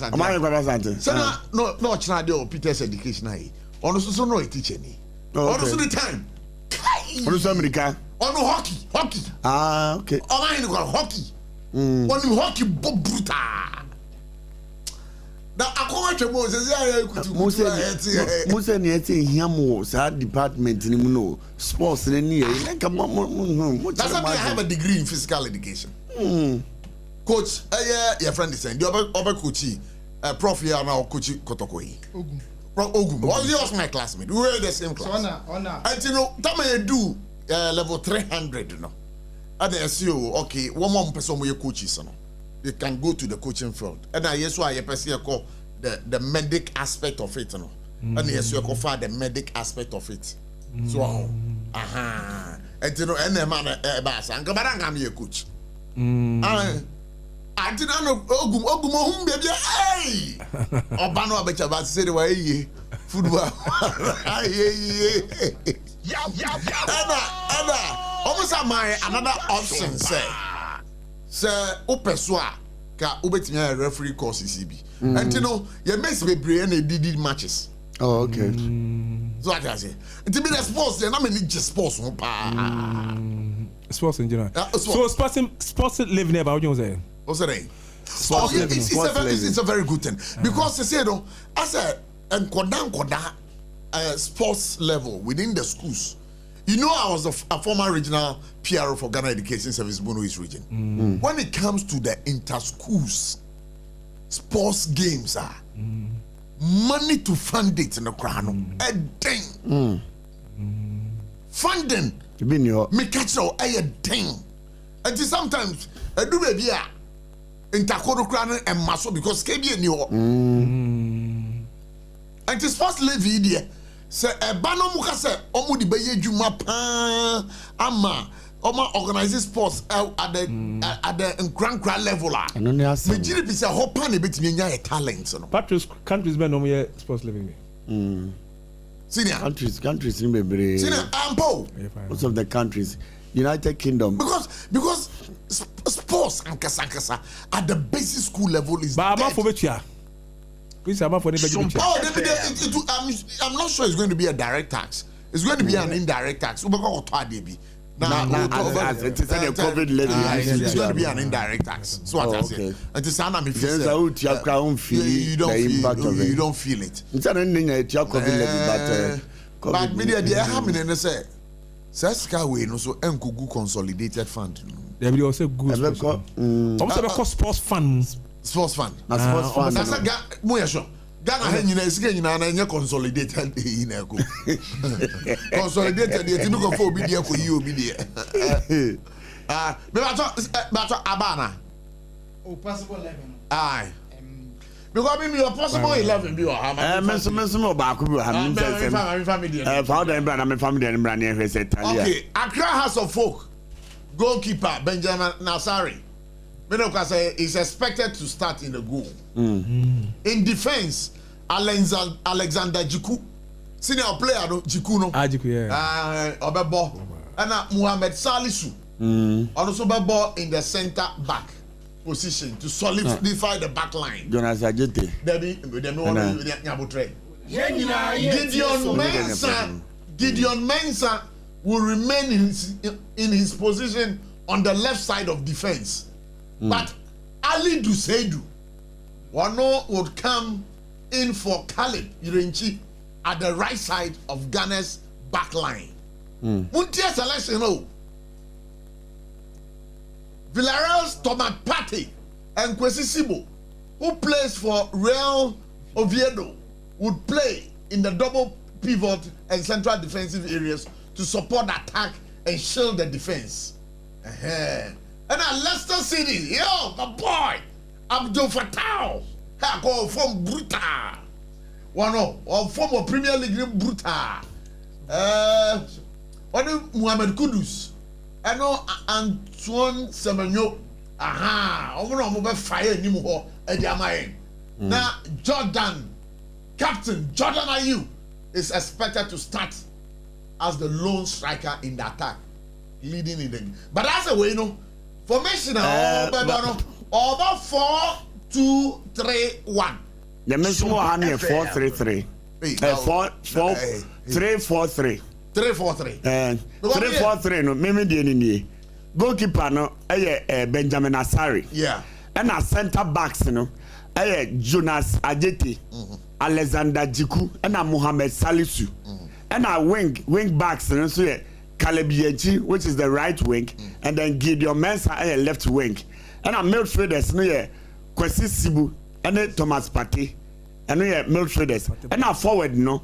Sante. So no china de Peter's education ayi. Ono so no teacher ni. Ono so the time. Ono so America. Ono hockey. Ah, okay. Omahene Kwabra hockey. Ono hockey bob brutal. Now akọwatwa mo se ya ekutu. Mo se ne ete hia mo sa department ni mu no sports ne ni e like mo. That's why I have a degree in physical education. Coach, your friend is saying the other coach, prof here now coach Kotokoi. Ogum. He was my classmate. We were the same class. Honor. And you know, time do level 300, you know. And they say, okay, one more person with your coaches, you know. They can go to the coaching field. And I yes, why you call the medic aspect of it, you know. And yes, you call for the medic aspect of it. So, and you know, and the man, and I'm your coach. I didn't know Ogum baby. Hey, Obano abecha ba say the way football. Almost my another option say opeswa ka ubetimi referee course CB. And you know, you miss bebre and did matches. Oh, okay. So what I say. It be the sports, then I mean just sports sports in general. So sports living there about what you say? What's that? It's a very good thing because they say though, I said and koda sports level within the schools. You know, I was a former regional PRO for Ghana Education Service, Bono East region. When it comes to the inter-schools sports games, money to fund it in the crown, a ding. Funding, me catch a ding. And sometimes I do baby intercodal crown and muscle because KB new. And the sports levy there. Say a bano muka say omu di beye juma pa ama oma organizing sports at the grand level la. Me jiri bi say hopa na betimi nya a talent no. Patrice countries be no more sports living. Senior countries in bebre. Senior ampo. Most of the countries, United Kingdom. Because sports and kasa at the basic school level is. But I'm for betia. I'm not sure it's going to be a direct tax. It's going to be an indirect tax. It's going to be an indirect tax. So what I say. You don't feel it. But media they have in the say. Saska we no so enkugu consolidated fund. There will also good. Almost sports funds. Sports fund. That's a Ghana Ghana consolidated in a go. Consolidated yet you go for obedient for you obedient. But Abana. Oh, possible 11. Aye. Because maybe a possible 11 be or how okay, Accra House of Folk goalkeeper Benjamin Nasari. Menokase is expected to start in the goal. In defense, Alexander Jiku, senior player no Jiku no. Jiku yeah. Obebo. And Muhammad Salisu. Also bebo in the center back position to solidify the back line. Jonas Ajete. Gideon Mensah will remain in his position on the left side of defense. But Ali Duseidu would come in for Khalid Irenchi at the right side of Ghana's back line. Muntia selection Villarreal's Thomas Partey and Kwesi Sibo, who plays for Real Oviedo, would play in the double pivot and central defensive areas to support attack and shield the defense. And at Leicester City, yo, the boy, Abdul Fattah, go from Bruta. Or former Premier League Bruta. Muhammad Kudus. I know Antoine Semenyo. I'm going to fire anymore at the Amain. Now, Captain Jordan Ayew is expected to start as the lone striker in the attack, leading in the. But that's a way, formation over 4 231. The minimum one here 433. 343. 343. 343 no me dey ni. Goalkeeper no Benjamin Asari. Yeah. And a center backs no Jonas Ajeti, Alexander Jiku, and a Mohamed Salisu. And a wing backs no so Caleb Yeji, which is the right wing, and then Gideon Mensah left wing. And a midfielders no Kwesi Sibu and Thomas Partey. And we midfielders. And a forward no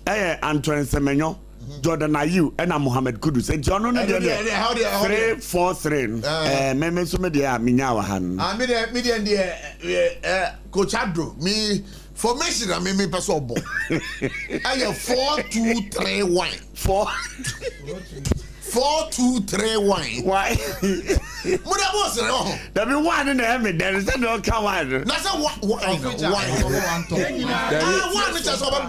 Antoine Semenyo, Jordan Ayew, and a Mohamed Kudus. And John no 3-4-3. Me so me dia minyawa han. Me dia Coach Adro me formation me person obo. Aye 4-2-3-1. 4-2-3-1. Why? Muda boss no. There be one in the me there is no come one. Na say one just one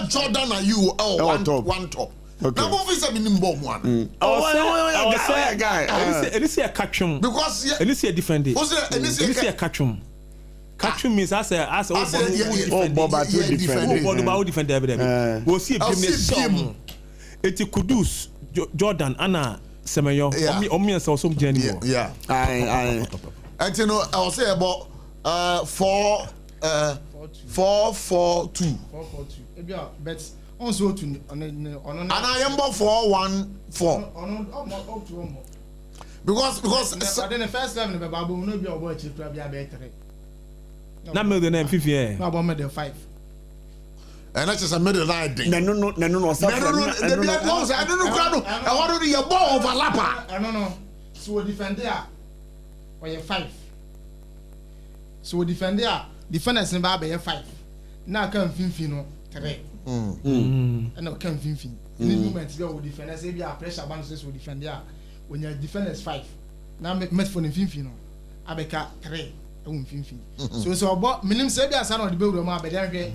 Jordan Ayew one top. Okay. Now what is happening bomb one? Guy. This is a catchum. Because this is a defender. This is a catchum. Catchum means as Boba to defend everything. We'll see a game. Eti Kudus Jordan Anna Semenyo Omi and some journey. Yeah. I and you know I'll say about 4-4-2. 4-4-2. But also to and I am 4-1-4. Because then the first 11 the Babu no be about chief to be better. Na me the name 5 year. Na about me the 5. And that's just a middle line thing. No. I don't know. I want to be a ball overlapper. No. So defend there. Or you 5. So defend there. Defenders in Baba 5. Now come Finfino 3. And now come Finfin. In the moment you will defend. Say be a pressure bounces will defend there. When your defenders 5. Now met for the Finfino. Abeka 3. So about minimum say be asan on the build ma be there they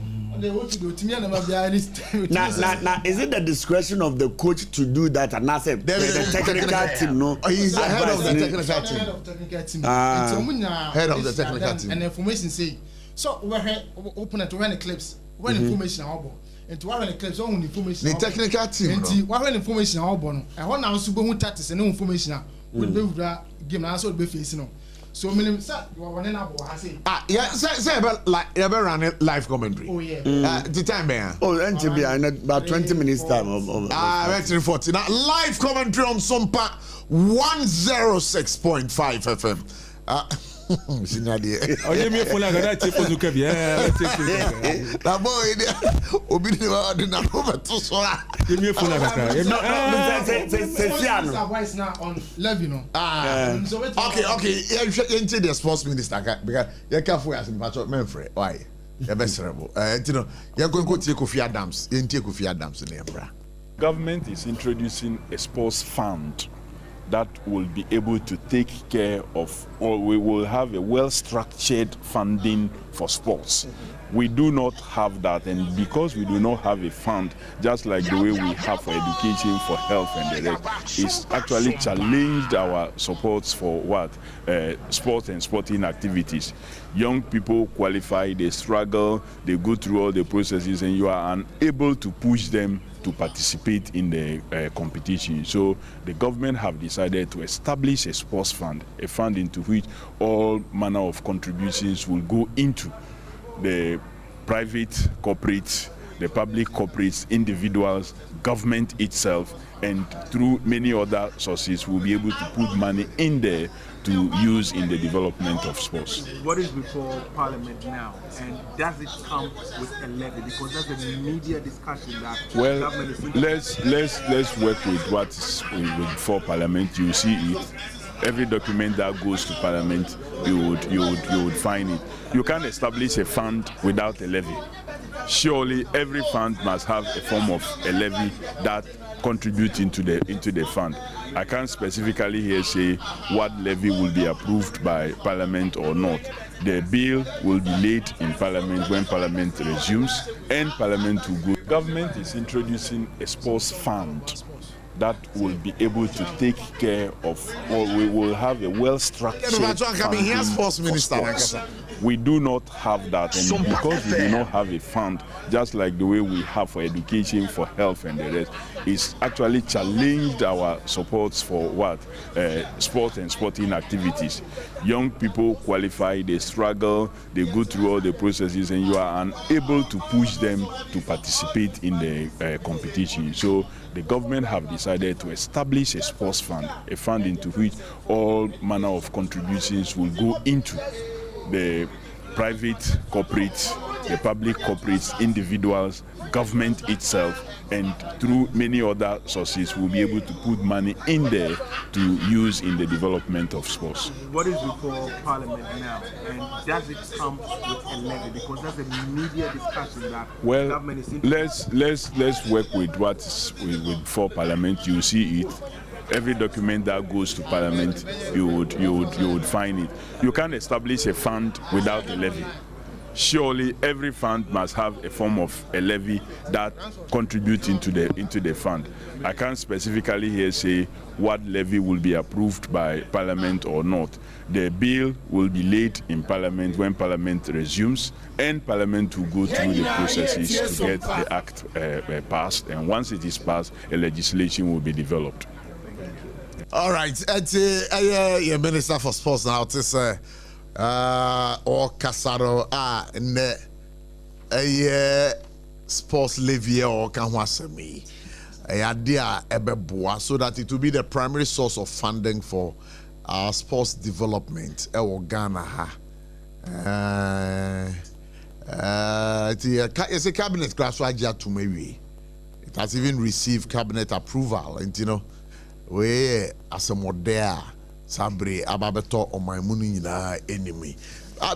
want to do timi na ma be now is it the discretion of the coach to do that and not say the technical team no he's the head of the technical team head of the technical team and information say so we open it when the clips when information about and to when the clips on information the technical team and when information about no e ho na so go hu tactics and information we be game na so be face no. So minimum sir, you are running up or say say about like ever run live commentary. Oh yeah. The time man. Oh, NTB in about 20 minutes time of that's 40. Now live commentary on SOMPA 106.5 FM. Oh, you me phone like that for Zuka. Yeah, that boy obi ni wa de na over to so. Give me phone like that. No, voice now on live, you know. Okay. You the sports minister because you can't for as in patch Memphis. Why? You best terrible. You know, you going to take Kofi Adams. You take Kofi Adams in Embra. Government is introducing a sports fund that will be able to take care of, or we will have a well-structured funding for sports. We do not have that, and because we do not have a fund, just like the way we have for education, for health and the rest, it's actually challenged our supports for sports and sporting activities. Young people qualify, they struggle, they go through all the processes, and you are unable to push them to participate in the competition. So the government have decided to establish a sports fund, a fund into which all manner of contributions will go into the private corporates, the public corporates, individuals, government itself, and through many other sources will be able to put money in there to use in the development of sports. What is before Parliament now, and does it come with a levy? Because that's the media discussion that well, the government is let's work with what's before Parliament. You see it. Every document that goes to Parliament, you would find it. You can't establish a fund without a levy. Surely every fund must have a form of a levy that contributes into the fund. I can't specifically here say what levy will be approved by Parliament or not. The bill will be laid in Parliament when Parliament resumes, and Parliament will go. Government is introducing a sports fund that will be able to take care of, or we will have a well-structured funding. We do not have that, and because we do not have a fund, just like the way we have for education, for health, and the rest, it's actually challenged our supports for sport and sporting activities. Young people qualify, they struggle, they go through all the processes, and you are unable to push them to participate in the competition. So the government have decided to establish a sports fund, a fund into which all manner of contributions will go into the private corporates, the public corporates, individuals, government itself, and through many other sources we'll be able to put money in there to use in the development of sports. What is before Parliament now, and does it come with a levy? Because that's a media discussion that the government is interested. Let's work with what's before Parliament. You see it. Every document that goes to Parliament, you would find it. You can't establish a fund without a levy. Surely every fund must have a form of a levy that contributes into the fund. I can't specifically here say what levy will be approved by Parliament or not. The bill will be laid in Parliament when Parliament resumes, and Parliament will go through the processes to get the act passed. And once it is passed, a legislation will be developed. All right, your Minister for Sports now to say, or Casaro, sports levy or Kanwasemi, a idea ebeboa, so that it will be the primary source of funding for our sports development. Ghana, it's a cabinet class to maybe. It has even received cabinet approval, and you know. We as a model sabre ababeto on my money enemy.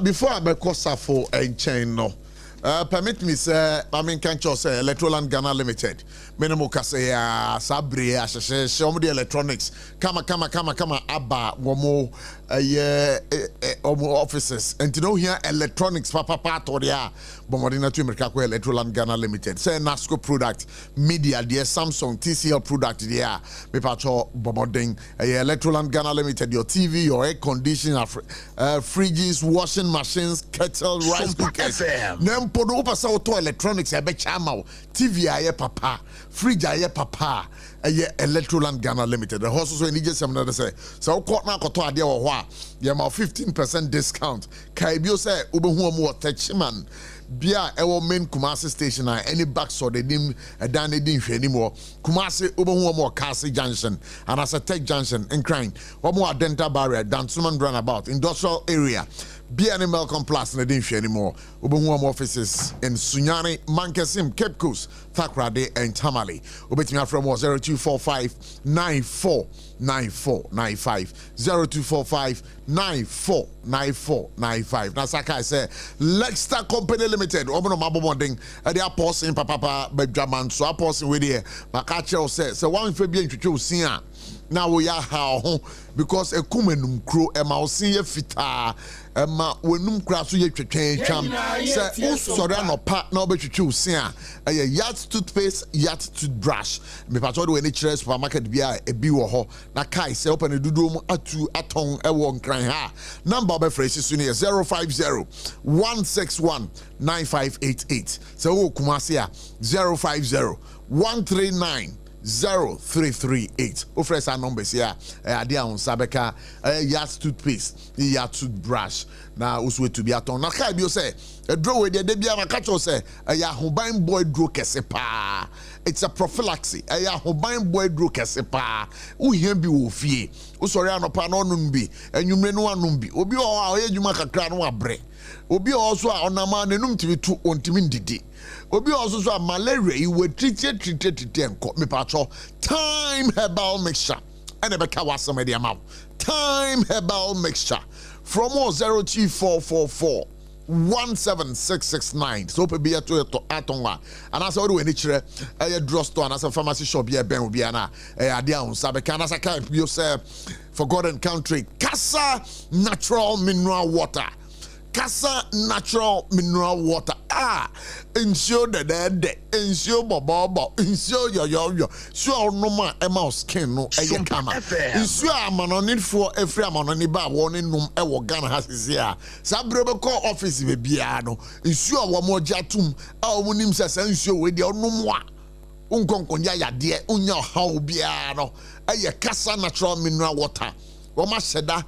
Before I be for and chain no. Permit me say can't say Electroland Ghana Limited. Minimo kase ya sabre show the electronics. Kama abba womo offices. And you know here electronics papa part or ya bomodina to America Electroland Ghana Limited. Say Nasco product, media dear Samsung TCL product there. Me pacho bomoding Electroland Ghana Limited, your TV, your air conditioner, fridges, washing machines, kettle, rice cookers. Podo pasa auto electronics ya be chama TV aye papa fridge aye papa aye Electroland Ghana Limited the horse so enije sem na say so ko na koto ade wo ho a ye ma 15% discount kai bio say obehu omo tachiman bia ewo main Kumasi station any back so the dim dan edin hwani mo Kumasi obehu omo Kasi junction and as a tech junction in crime omo dental barrier Dansuman runabout industrial area BN Malcolm Plus and didn't share anymore. Ubuhum offices in Sunyani, Mankesim, Cape Coast, Thakrade, and Tamale. Ubetimia from 0245 949495 0245 949495. Nasaka say Lexter Company Limited. Obono mabomoding. They are posting papa Benjamin. So I posting with here. Makache says so one for being to see. Now we are how because a kumenum crew emausi fita ema wenum kra so ye twetwen twam say usori anopa na obetwetwe usia yacht toothpaste yacht toothbrush me pato do any chere supermarket bia ebi wo ho na kai say open dudu mu atu aton ewo nkran ha number be fresh so ne 050 161 9588 say wo kumase a 050 139 0338. Offer our numbers here. Adia on Sabeka, yacht toothpaste, yacht toothbrush. Now, also to be at on. Now, Kabio say, a draw with the Debia Makacho say, a Yahobain boy drew kesepa. It's a prophylaxis. A Yahobain boy drew kesepa. Uhembi wofie. Usoriano panonumbi, and you may no numbi. Obi or our age you make a crown bre. Obi also on a man and to be too on timidity. Obi also saw malaria, you were treated and caught me patcho. Time herbal mixture. I never cover some of the amount. Time herbal mixture. From 02444 17669. So be a to atonga. And as I do any chere, a drugstore and as a pharmacy shop here, Ben will be an idea on Sabekan as a camp. You say, Forgotten Country, Casa Natural Mineral Water. Kasa natural mineral water. Ensure the dead, ensure bobo, ensure your sure no man emma skin no a kama. Ensure amanonid for every amanoniba warning num e Ghana has is here. Sabrebe call office be biano. Ensure one more jatum, our winim says ensure with your numwa. Unkonkonya ya dear, unya how biano. A Kasa natural mineral water. Wama seda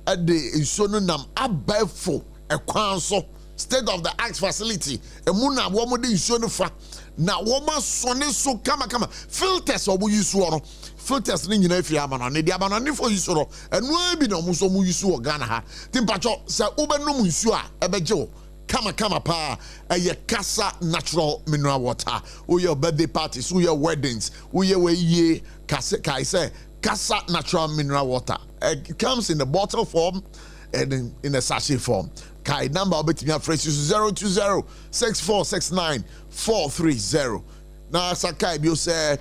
at the insonu nam abefo a kwanso. State of the art facility. Emuna woman de insonu fa. Na woman sonne so kama filters obu yusu filters ni nyina fi amana ne dia bana ne fo yusu ro enu abi na muso mu yusu o Ghana ha timpacho se ubenum nsu a ebeje wo kama pa eye Kasa natural mineral water. Who your birthday parties, who your weddings, who your way ye say Kasa natural mineral water. It comes in the bottle form and in a sachet form. Kai number between your phrase 020-6469-430. Now Sakai you say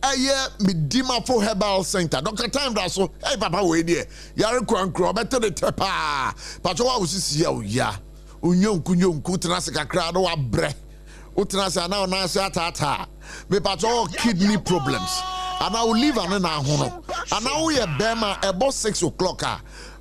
Midima for Herbal Center. Dr. Time that's so hey papa we there. Yare kwan better the tepa. Pacho wa usisi ya. Unyon kutrasa kakra do abre. Utrasa na say tata. Me pacho kidney problems. And I will leave an hono. And now we are Bema about 6 o'clock.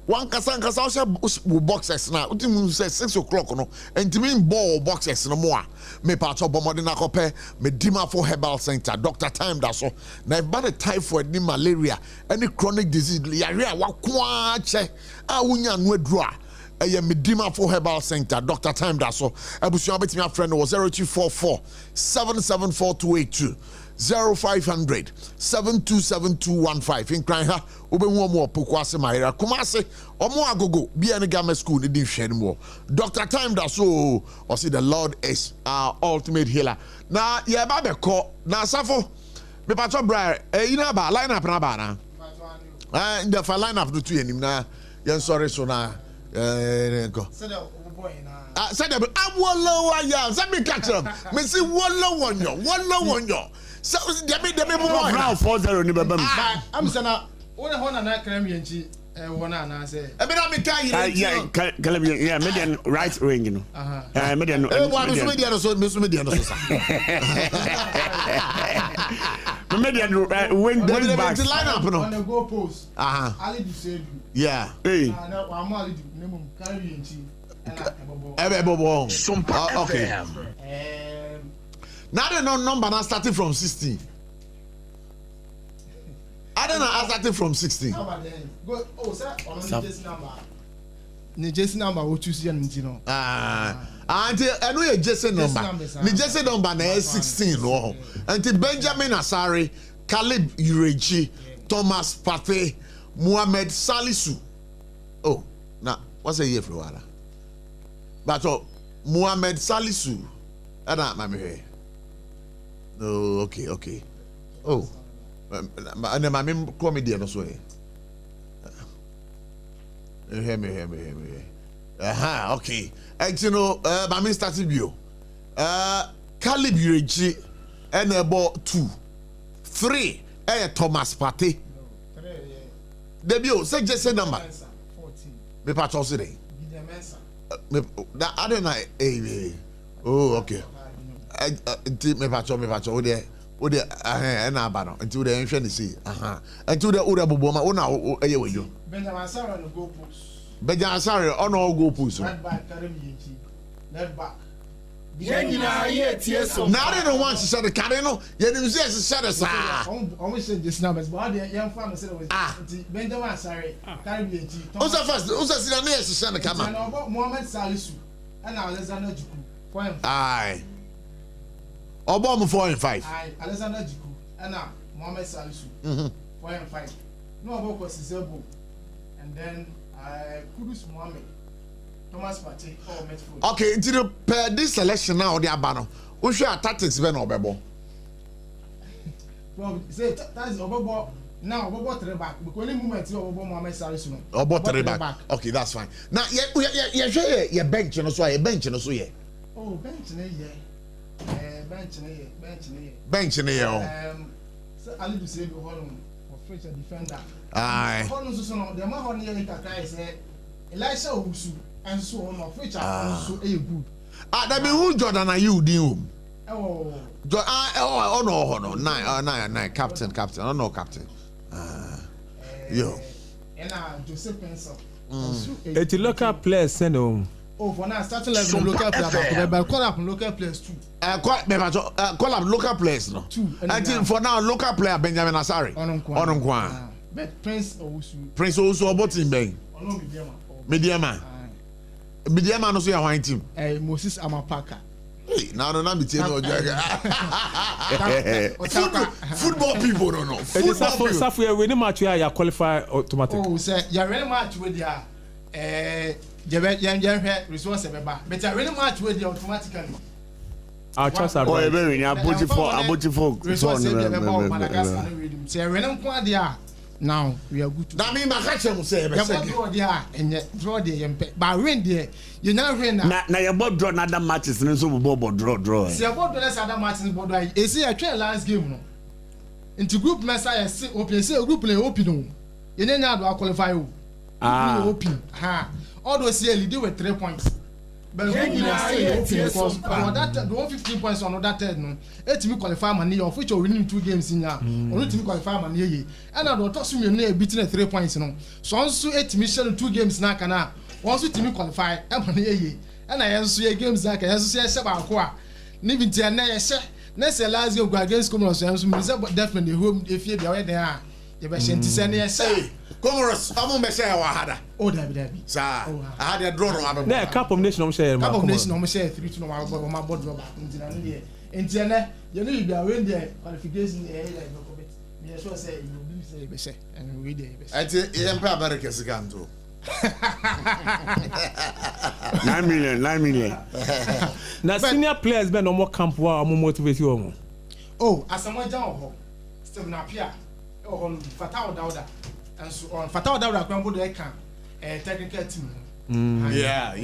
One kasa boxes now. Uti say 6 o'clock no. And to mean ball boxes no more. Me part of Bomodina Cope, me Dima for Herbal Center. Dr. Time that's so. Now if bad typhoid, ni malaria, any chronic disease, diarrhea, wakwa che. Awunya nwedra. Me Dima for Herbal Center. Dr. Time that's so. Ebusu abeti my friend was 0244 774282. 0500 727215 in Kranha ube more pokwase maira kumase omo agogo bia ne game school ni hwere mo Dr. Time da so or see the Lord is our ultimate healer na ye ba be ko na safo me patcho bra ina ba line up na ba na in the line up do to enim na yen sorry so na go said the awolo wa ya say me catch them me see wolo wonyo so dem more now 40 ni baba am say na one hona na kram yenchi wona na say e be na me kai yeah median right range you know median median so median so sa median wing back the line up no on the goal post Ali du say yeah hey na wa ma Ali du nemum kram yenchi Bobo. SOMPA okay. Now they know number now starting from 16. I don't know I started from 16. Go sir on the Jason number what you see and you know. Until I know your Jason number. The Jason number na 16 no. Until Benjamin Asare, Caleb Ureji, Thomas Pate, Muhammad Salisu. Oh, now what's a year for water? But Muhammad Salisu, I don't remember. No, okay. Oh, and then my comedian also. Hear me. Okay. And you know, my main started view. Caleb Ureji, and about 2, 3. Thomas Pate. Debut, say just a number. 14. Me patch also there. I don't know. Oh, okay. Me patch. Oh, there. Na ba until the enhwe see. Until the ura bobo ma una eye wejo. Benjamin Asare on the goal post. Benjamin Asare on all goal post. Left back left back. Yenina ye tie so. Now they don't want to share the carry no. You didn't say share the sa. Almost said this numbers but they young fan said was Benjamin Asare carry the G. Who's first? Who's the near share the camera? Mohamed Salisu and Alexander Jiku. Aye. Obama 4 and 5. Aye, Alexander Jiku and Mohamed Salisu. 4 and 5. No about Kwesizebo. And then Kudus Mohamed. Thomas Pate or Medford. Okay, until this selection now the abano. We share tactics ben obebo. Well, say that's obebo now obebo three back because any moment you obebo Mohamed Salisu. Obebo three back. Okay, that's fine. Now you share your bench no so bench no so ye. Oh, bench no ye. Bench in here. So Ali do say go home for French defender. Aye. Home so no, the man on here ka say Elisha Owusu. and so on of which are also a good. That be who Jordan are you doing? Oh, no, nine, captain. Oh no, captain. Yo. And Joseph Pencil. It's local players send home. Oh, for now, starting level local players, but call up local players too. Call up local players no. I think for now local player Benjamin Asari. Ononkwa. But Prince also about him bang. Mediama no so ya one team. Moses Amapaka. Now no be tell no football people don't know. Safu we match where you qualify automatic. Oh, say you really match with ya resource beba. But you really match with you automatically. Our chance are right. Aboti resource beba Madagascar reading. Say really nko dia. Now we are good to that mean my catch am say be say draw there and draw there yempe but win there you now win na your board draw na other matches no so board draw see about the other matches board I see a train last game no into group messa see open say group play open no you nya do qualify o open all those see lead with 3 points but we because that the 115 points on that third no it me qualify man of which winning 2 games in ya only to me qualify man ye and I don't toss me na beating 3 points no so also it me share 2 games na kana once to me qualify e man ye and I also ye games na can also share ba ko a ni bi tie na ye share na say last game go against Comoros so me say definitely home if you be away there you be sent say na ye say Comoros amu me say wa hada oh David sir I had a draw no na cup of nation no share cup of nation no share 3-2 no my board rubber ntina no there ntina you know you be away there qualification like no comment me sure say you will say be say and we there be say I think Empire America siganto 9 million na senior players be no more camp wa mo motivate you oh asama jan ho Stephen Apia oh Fatao Dauda and so on Fatao Dauda kwambo do e kan technical team yeah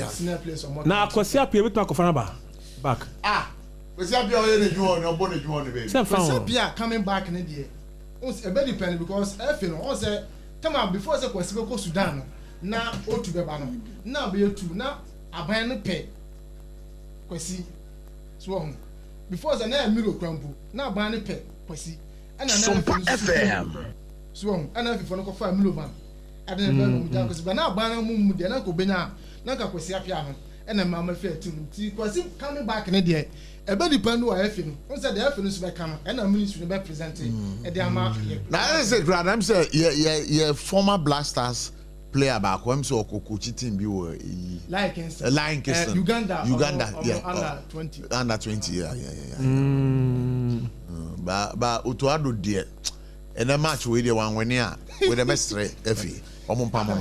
senior players na Akosi Apia bit ma ko fana back Akosi Apia o ye ju on obo ne ju on be Akosi Apia coming back in there e be depend because if no on say come on before say Akosi go Sudan na o tu be ba no na be tu na aban no pe Akosi so before say na miro kwampo na aban no pe Akosi and na SOMPA FM so and na fifo no ko fa Milovan ade na no mu Akosi ba na aban no mu de na ko benya na ka Akosi Apia no and na mama fe team ti Akosi coming back in there e be depend who afi no on say the afi no so be come and na ministry be presenting e dey ama na I say grad I'm say yeah former Black Stars player back I'm so Okokochi team bi wo like Uganda yeah under 20 yeah but Otuado there and the match we dey one win here with the best afi omompamo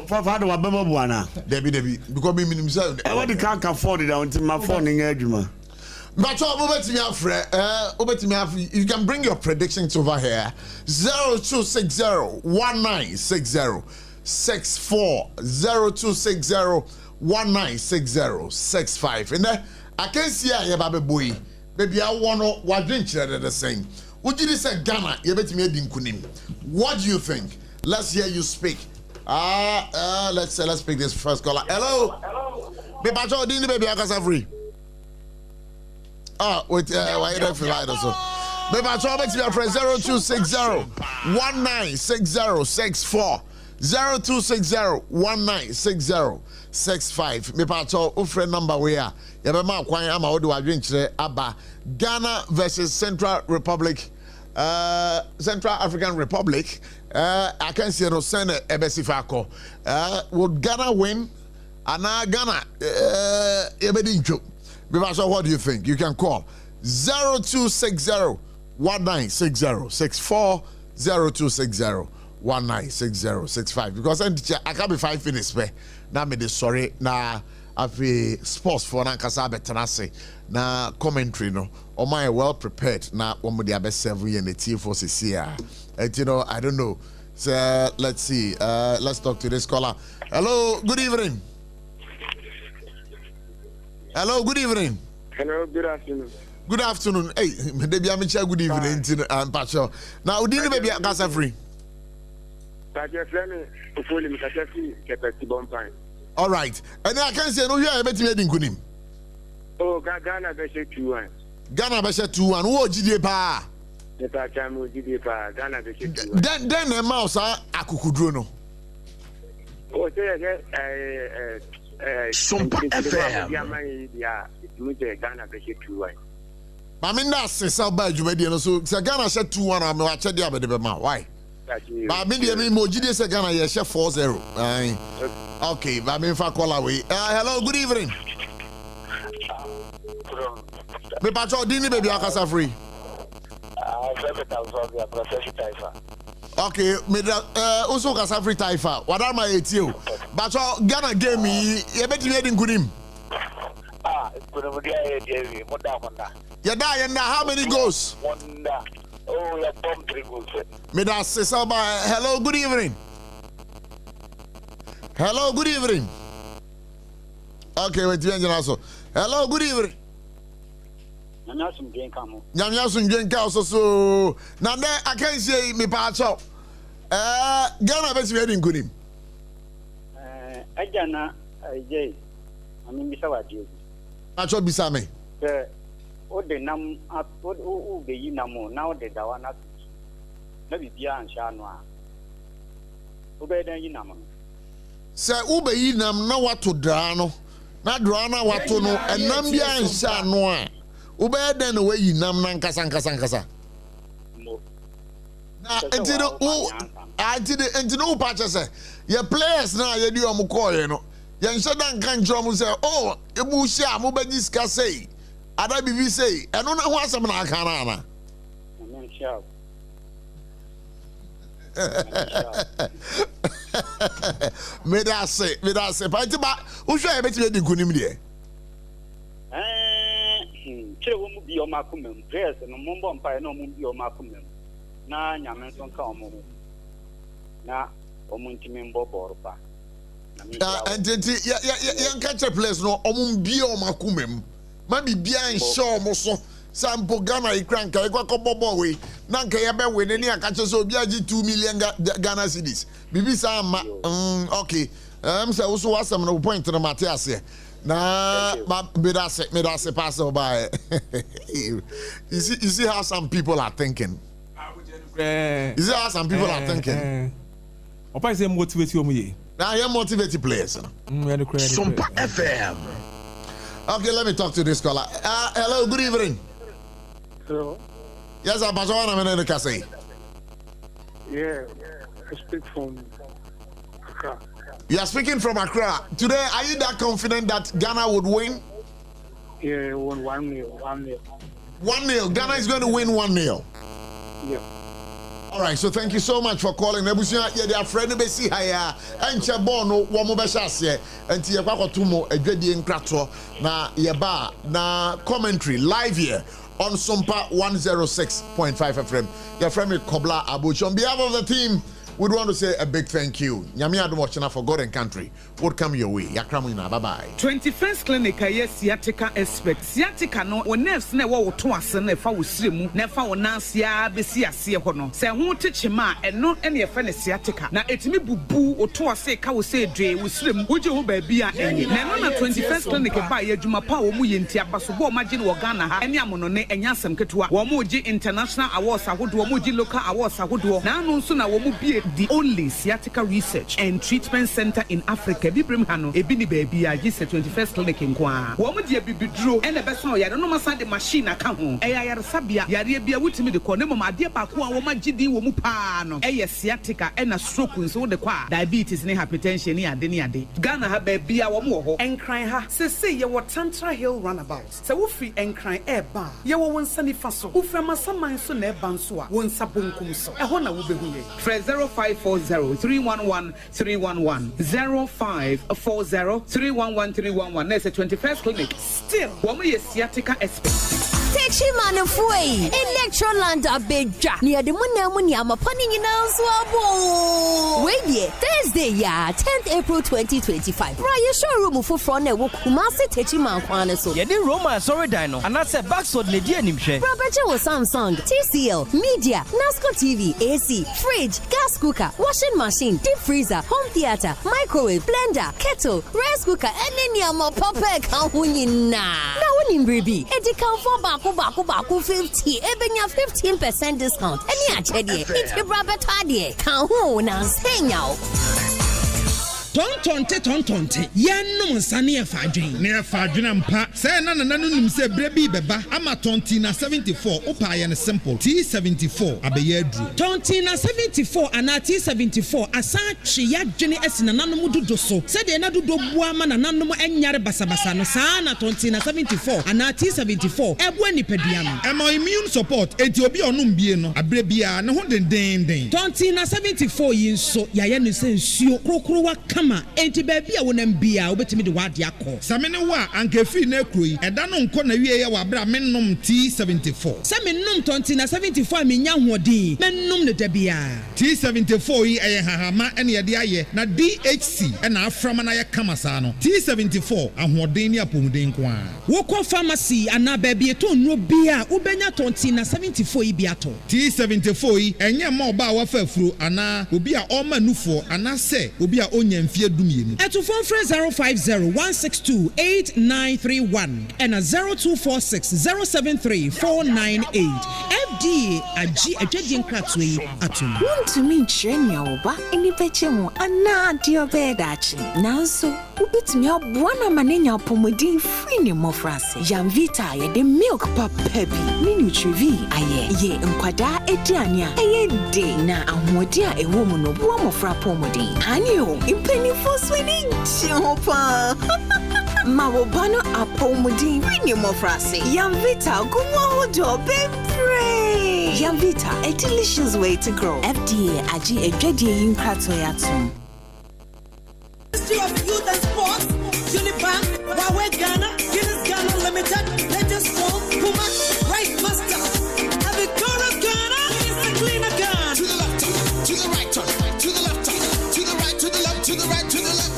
Fado wa bema buana Debbie because me himself I want to can't afford it until my phone in adwuma. But you can bring your predictions over here. 0260-1960-64 0260-1960-65. And I can see a baby boy. Baby, I want to drink the same. Would you say Ghana? What do you think? Let's hear you speak. Let's pick this first caller. Hello. Baby, I got free. Wait, why don't you like also? Maybe I try to be a friend 0260-1960-64 0260-1960-65. Maybe I told a friend number where you have a quite am out to drink about Ghana versus Central African Republic. I can see no send Ebesifako. Would Ghana win? And now Ghana, what do you think? You can call 0260-1960-64 0260-1960-65 because I can't be 5 minutes now me sorry na afi sports for na kasa betanase na commentary no o my well prepared na one of the best 7 year na team for CCA and you know I don't know so let's see let's talk to this caller. Hello, good evening. Hello, good evening. Hello, good afternoon. Good afternoon. Hey, maybe I'm good evening. Pacho. Now, didn't baby gas free? All right. And I can say no here bet me din kunim. Oh, Ghana be 2-1. Ghana be 2-1. Wo gidie pa. The time we gidie pa. Ghana be 2-1. Then the mouse akukudro no. Oh, say SOMPA FM. Yeah, Ghana be 2-1. I mean that's say ba djumadi no so Ghana she 2-1 am wa che dia be de be ma. Why? But me dey me mo gidie say Ghana ye she 4-0. Okay, but me fa call away. Hello, good evening. Me pacho dini baby akasa free. Okay, me also kasa free taifa. What am I at you? But Ghana game me ye beti me din kunim. Yeah, how many goals? Oh, you bomb 3 goals. Me da say hello, good evening. Hello, good evening. Okay, wait, so. Hello, good evening. Nyamyasum Genka so. Now there I can say me pacho. Ghana be we din kunim. Ajana ajay. Ami bisa wadi. Pacho bisa me. O de nam o be yi namo na o de dawa na. Na bibia ansha no a. O be dan yi namo. Se ube yi nam na wato dra no na dra na wato no enam bia ansha no a ube den we yi nam na nkasa no na entino pacha se ye players na ye di omo call ye no ye nso dan kan jro mo se oh ebu sha mo be discuss say ada bibi say eno na ho asem na aka na na me da say but who should I bet you the kunim there chere wo mu bi o makomem prayers no mombo mpa na mo bi o makomem na nyame nso ka omo na omo ntimi mbo borpa and yan catch a place no omo bi o makomem ma bibia nsho omo so sample Ghana ikranka ekwa bobo we na nka ye be we ne aka che so obi agi 2 million Ghana cedis bibi sa ma okay say also wasam no point no mate ase na me da say pass by you see how some people are thinking you see how some people are thinking opa say motivate you ye now you motivate players SOMPA FM. Okay, let me talk to this caller. Hello, good evening. Hello. Yes, I'm Bajawana Menendekase. Yeah, I speak from Accra. You are speaking from Accra. Today, are you that confident that Ghana would win? Yeah, 1-0. 1-0. Ghana is going to win 1-0. Yeah. All right, so thank you so much for calling. Nebusia, yeah, they are friend of Bessie Haya, and Chabono, Wamobashas, and Tiapakotumo, a Jedi in Krato, na Yaba, na commentary live here on SOMPA 106.5 FM. Your friend Kobla Abuch. On behalf of the team, we'd want to say a big thank you. Nyami Adumochana for God and country would come your way. Yakramina, bye-bye. 21st Clinic, yes, sciatica expert. Sciatica no, when nerves never to us and if I was slim, never on Nansia, Bessia, Siahono. Say, who teach him and not any offend sciatica. Now, it's me boo or to us say, Cow say, Dre, with slim, would you baby? And then 21st Clinic by Yajuma Power Muyintia, Basubo, Majin, Wagana, and Yamonone, and Yasam Ketua, Wamuji International Awards, I would do Wamuji Local Awards, I would do. Now, no sooner will be the only sciatica research and treatment center in Africa. Bibrimhano, Ebini baby, I just 21st Clinic in Kwa. Wamuji Bibidro, and the best one, I don't know my the machine account. Aya Sabia, Yarabia, with me the corner, my dear Bakua, Womajidi, Womupano, Aya sciatica, and a stroke, so the qua, diabetes, and hypertension, near Deniade. Ghana have baby, our more, and crying her. Say, you were Tantra Hill runabout. So, free and crying air bar. You were one sunny faso, who from a summer so near Bansua, one sabun kumso. A honor will be here. 0540-311-311. 0540-311-311. There's a 21st Clinic. Still, one way sciatica expert. Techima no foi. Electroland abeja. Near the Munamuni Amapani Nanswabo. Wait ye, Thursday ya, 10th April 2025. Raya showroom for front and Kumasi Techima Kwanaso. Yedi Roma sorry dino. And that's a backsword Lydia Nimshe. Roberto Samsung, TCL, Media, NASCO TV, AC, fridge, gas cooker, washing machine, deep freezer, home theater, microwave, blender, kettle, rice cooker, and any more papa kahunina. Now when baby, it can for baku 50, even your 15% discount. Any achedi, it's a Robert Tadie, kahuna, saying out. Tonte yenno nsane afadwen ne afadwen ampa say na nim say brebi beba ama tonti na 74 opa ye ne simple T74 abeye adru tonti na 74 ana T74 asa twe ya dwene asina nanom dodo so say de na dodo bua ma na nanom enyare basabasa no saa na tonti na 74 ana T74 ebo nipadua no ema immune support enti obi onum bie no abrebia ne ho den tonti na 74 yinso ya ye no sensuo krokro wa enti baby a wonam bia obetimi de wade akọ samene wa ankefi na ekroyi eda no nko na wie ye wa bra mennom T74 samennom tonti na 74 menya hoɔden mennom ne da bia T74 yi eye hahama ene ye de aye na DHC ena aframa na ye kama saa no T74 ahoɔden ne apomuden ko a wokɔ pharmacy ana baby to nro bia ubenya tonti na 74 yi bia to T74 yi enye ma oba wa fa afuro ana obi a ɔma nufo ana se obi a onya mfie Etu phone phrase 050-162-8931 and a 0246-073-498. FDA Aji Ajadian Kratwe Atum. Want to mean Chenya Oba any pechemo and dear bedachi. Now so ubit me up one manenia pomodin free no more frase. Jamvita ye the milk pap pebi. Minu trivi aye ye nkwada ediania aye de na amodia e woman no buamo fra pomodin. Anyo impeni for swinging chopa. Mawobano apomodin free no more frase. Jamvita gumo do pray. Jamvita, a delicious way to grow. FDA Aji Ajadian in Kratoyatum. Ministry of Youth and Sports, Unibank, Huawei Ghana, Guinness Ghana Limited, latest phone, Puma, Right Master, Avicora Ghana, is the cleaner gun. To the left, to the right, to the left, to the right, to the left, to the right, to the left.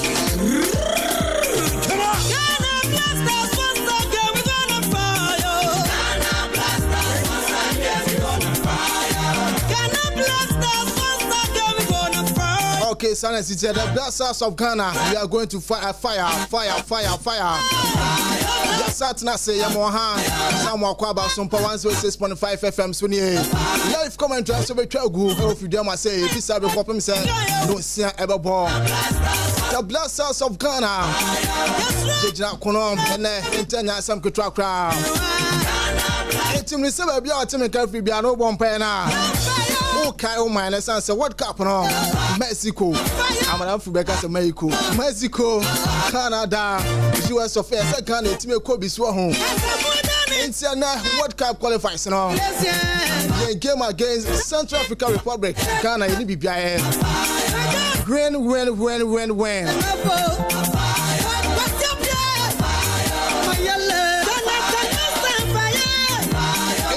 Come on! Ghana Blasters, once again, we're gonna fire. Ghana Blasters, once again, we're gonna fire. Ghana Blasters, once again, we're gonna fire. Okay, Silence, it's the Blasters of Ghana. We are going to fire. Yes, Satna say Yamoha, Samuel Kwaba, SOMPA 106.5 FM, Sunny. Live comment to be Chagu, if you dare say, if you said before him, say, don't see ever born. The Blasters of Ghana. Jejina Konom, and Internet, some could track crowd. It's in the suburb, your team can be no one penna. Okay, oh my, let's answer what cup on Mexico. I'm an African Mexico, Canada, US affairs. I can't team Kobe Swahon. It's a World Cup qualifies now. The game against Central African Republic, Ghana, in BBI. When.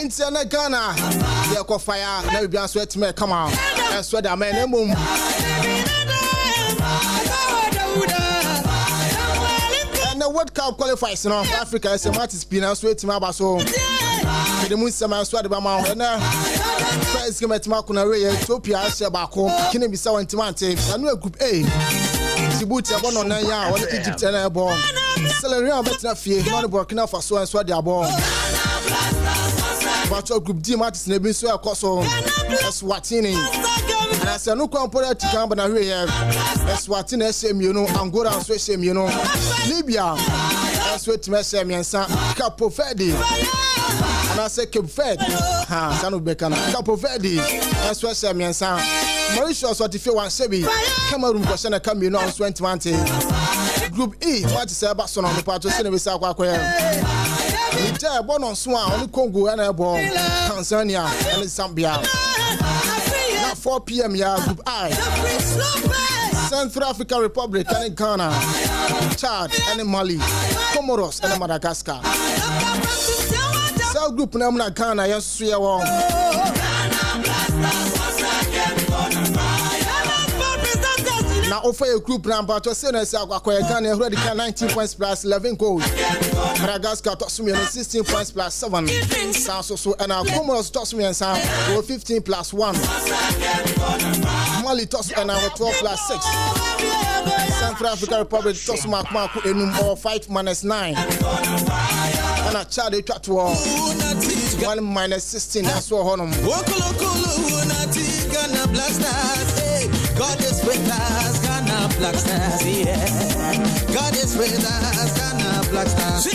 Internet Ghana, they are fire. Never be answered to me. Come on, and sweat that man. And the World Cup qualifies now. Africa is a match spin and sweat to my basso. The moon summer sweat about my first game at Makuna Ethiopia, Shabako, Kini Bissau and Timante. I know Group A. Djibouti, I on 9 years, Egypt and airborne. Celery, I bet not fear, not Burkina Faso and sweat their ball. But Group D matches never so Akoso Swatini. And I said, no component to come, but I hear Swatini SM, you know, Angola and Swiss, you know, Libya, and Sweet Messam and San Capo Verde. And I said, Cape Verde, San Becana, Capo Verde, and Swiss and San Mauritius, what if you want Sebi, Cameroon, Cossana, come, you know, 2020. Group E, what is a basson on the part of Senegal South Aquarium. Niger, born on Swan, only Congo and Airborne, Tanzania, and Zambia. Now 4 p.m. Group I. Central African Republic and Ghana, Chad and Mali, Comoros and Madagascar. Offer group na mna Ghana yes ya won. Now offer a group number to say na say akwa Ghana already can 19 points plus 11 goals. Madagascar toss me 16 points plus 7. So and our Comoros toss me and 15 plus 1. Mali toss and our 12 plus 6. Central African Republic toss Marku enum or 5 minus 9. And a child they try to 1 minus 16. That's what honum. God is with us, Ghana Black Stars, yeah. God is with us, Ghana Black Stars.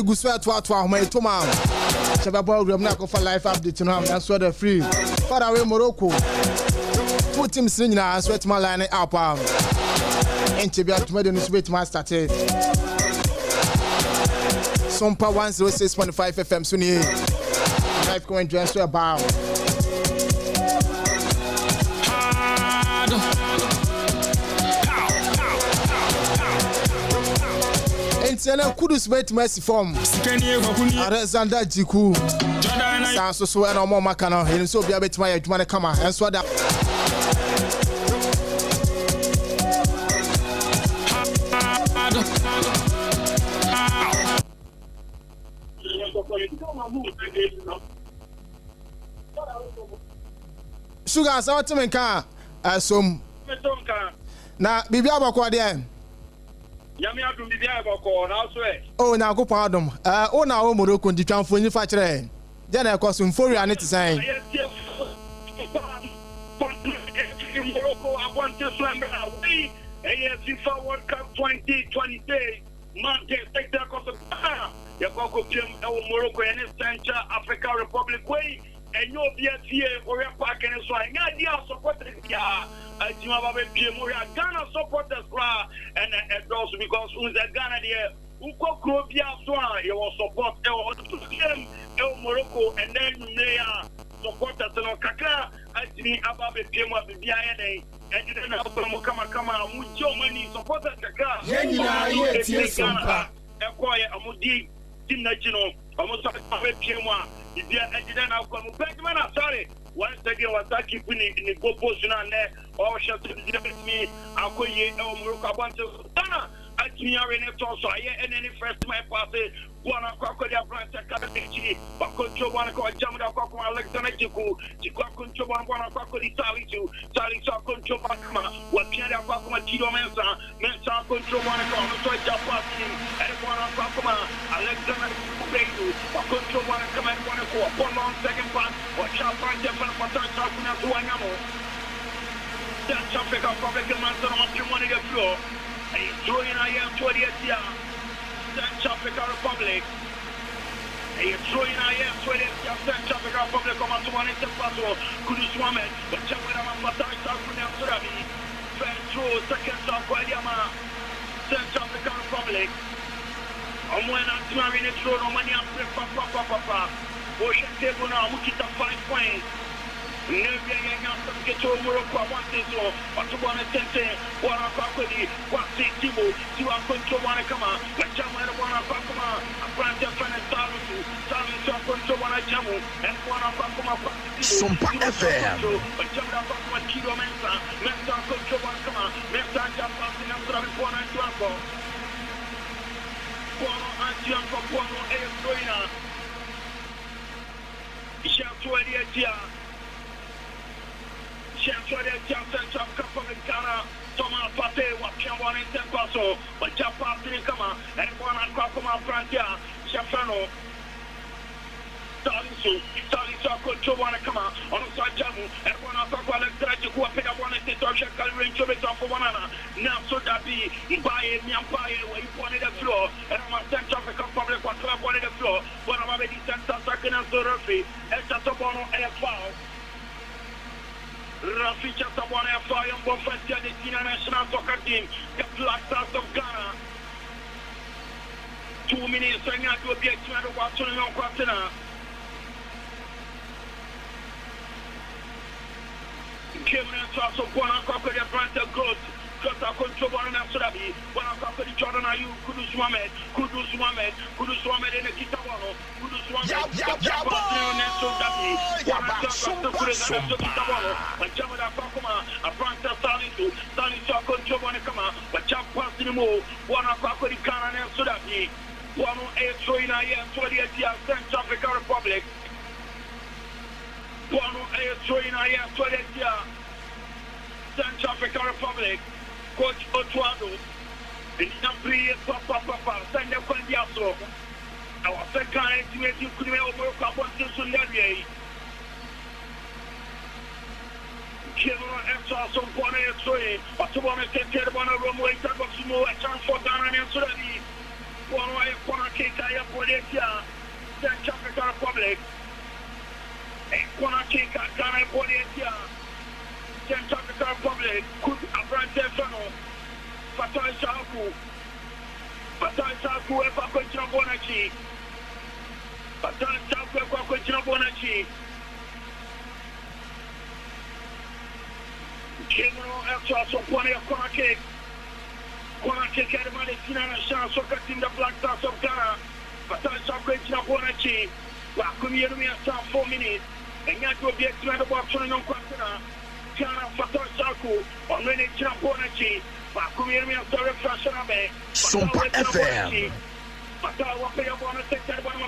Go swear to my Toma. Shababa will not go for life update to him. That's why they're free. Far away Morocco. Put him singing. I sweat my line up. And to be at tomorrow, this way to my started. SOMPA 106.5 FM Sunny. Life going to answer about. Sena kudus wait mercy form Alexander Jiku so and more makano him so be abet my adwuma kama enso da Sugar so to me kan asom na bibia bako de Yami adum bibia bako na so e. Oh na go pardon. O na o Morocco ndi twanfo ni fa kire. Je na ekoso mfori ane te san. Morocco I want to swim away. FIFA World Cup 2023. Man take that course. Ya go piem e Morocco ene Central African Republic way. And you be a fear or a park and so I idea supported ya. I think about Ghana supporters and also because who's a Ghana there who could be a swan, you will support El Morocco and then they are supporters and Kaka. I think about the game of the BINA and you don't have to come out with your money supporters Kaka. Ghana acquire a Mudi, Tinachino, almost a PMA. If you are now come back, man, sorry. Once again, was that keeping in the goal position and there, or shall me, I'll call you Morocco. Dana, I think you are in it also. I and any first my party, one of Crocodile Branch, but control one of Jamada Coco, Alexander Chiku, Chiku control one of Crocodile Sally, control Bakma, what Pierre Bakma, Tito Mensa, Mensa control one of Japan, and one of Bakma, Alexander Chiku, but control one of Command one of one long second part, or Japan, Japan, Patan, to Anamo. That's Africa, public master on your money to floor. And he's throwing I am 20th year. Central African Republic. And he's throwing I am 20th year. Central African Republic. Come on to one in the passo. Kudus Mohamed. But check with him on Patai South Surabi. First throw, second stop, Guadiama. Central African Republic. And when I'm throwing it through, no money I'm Papa. Ocean table now, Mukita 5 points. Get to Morocco, one thing so, but to one attention, one of Bakodi, one thing, Tibo, you are control one come on, but Jama one of Bakuma, a brand of friend and Salus, control one of Jamu, and one of Bakuma, SOMPA FM, but Jama Bakuma, Kilo Mensa, Mensa control one come on, Mensa Jama, and one and Duango, Bono and Duango, Bono, and Soina, Shantuadia. Chancellor Johnson from Ghana, Thomas Pate, Wapian one in Tempaso, but Japan didn't come out, and one on Kakuma Frantia, Shafano, Taliso, control one come out, on the side Jamu, and one on Kakua, let's go up in a one at the Torture range of it for one another. Now, so that be by a Yampire where you pointed the floor, and on my Central African Public, what club wanted the floor, one of my ladies and second and third referee, and Satobono air foul. Raficha Sabwana Fire and Bofetia, the Senior National Soccer Team, the Black Stars of Ghana. 2 minutes, and I will be a trying to watch on your quarter. Kevin and Toss of Bona Cocker, the brand of good. Kota control one and Surabi, Bona Cocker, Jordan, are you Kudus Mohamed, and the Kitawano, Kudus but Jamada Fakuma, a branch of Salisu, control one come out, but Jump past in the move, one of Cocker, Kana and Surabi, one a Troina, 28 years, Central African Republic, one a Troina, 28 years, Central African Republic. Coach Otuado, and Nampri, Papa, send them for the Aso. Our second estimate you could over Carbon Sunday. General Extra, some Bonnet Troy, but to want to take care of one of them, wait up Sumo, a chance for Ghana and Sudani. One way for a cake, I have for this year, Central African Republic. A corner cake, Ghana for this year. Central African Republic could Abraham Stefano, Fatai Saku, Efa Kwechina Bonachi, Fatai Saku, Efa Kwechina Bonachi, General Extra, so Pony of Corner Cake, Edemade Sina National Soccer Team, the Black Stars of Ghana, Fatai Saku, Kwechina Bonachi, Wakumi Erumia, 4 minutes, and yet will be extended box on the non-quarter. Ghana Fatou Saku on the Championachi, Bakumi and Sorry Fashion Abe, SOMPA FM. Patawa Payabana,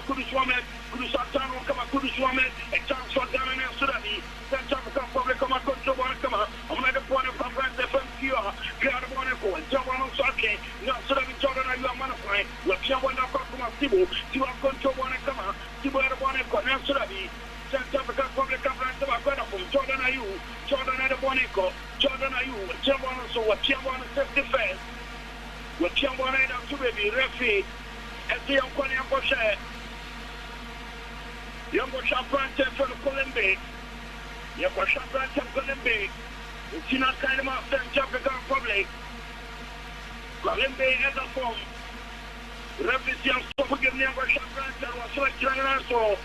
Kudus Woman, Kudusatano, Kamakudus Woman, a chance for Ghana and Sudani, Central African Public, Control Wanakama, on the point of France, the FMQ, Ghana Monaco, and Jawano Sake, now Sudani Jordan, and you are manifying, Wapiawana Kakuma Sibu, you are Control Wanakama, Sibu Wanako, and Sudani. Central African Public from Jordan Ayu, Jordan Adabonico, Jordan Ayu, Chiawana, so what Chiawana self defense, what Chiawana to be referee, as the young Boshe, young Bosha Branch for the Colombe, young Bosha Branch of Colombe, it's not kind of Central African Public, Colombe as a form, referee, young Bosha Branch, and was so extraordinary.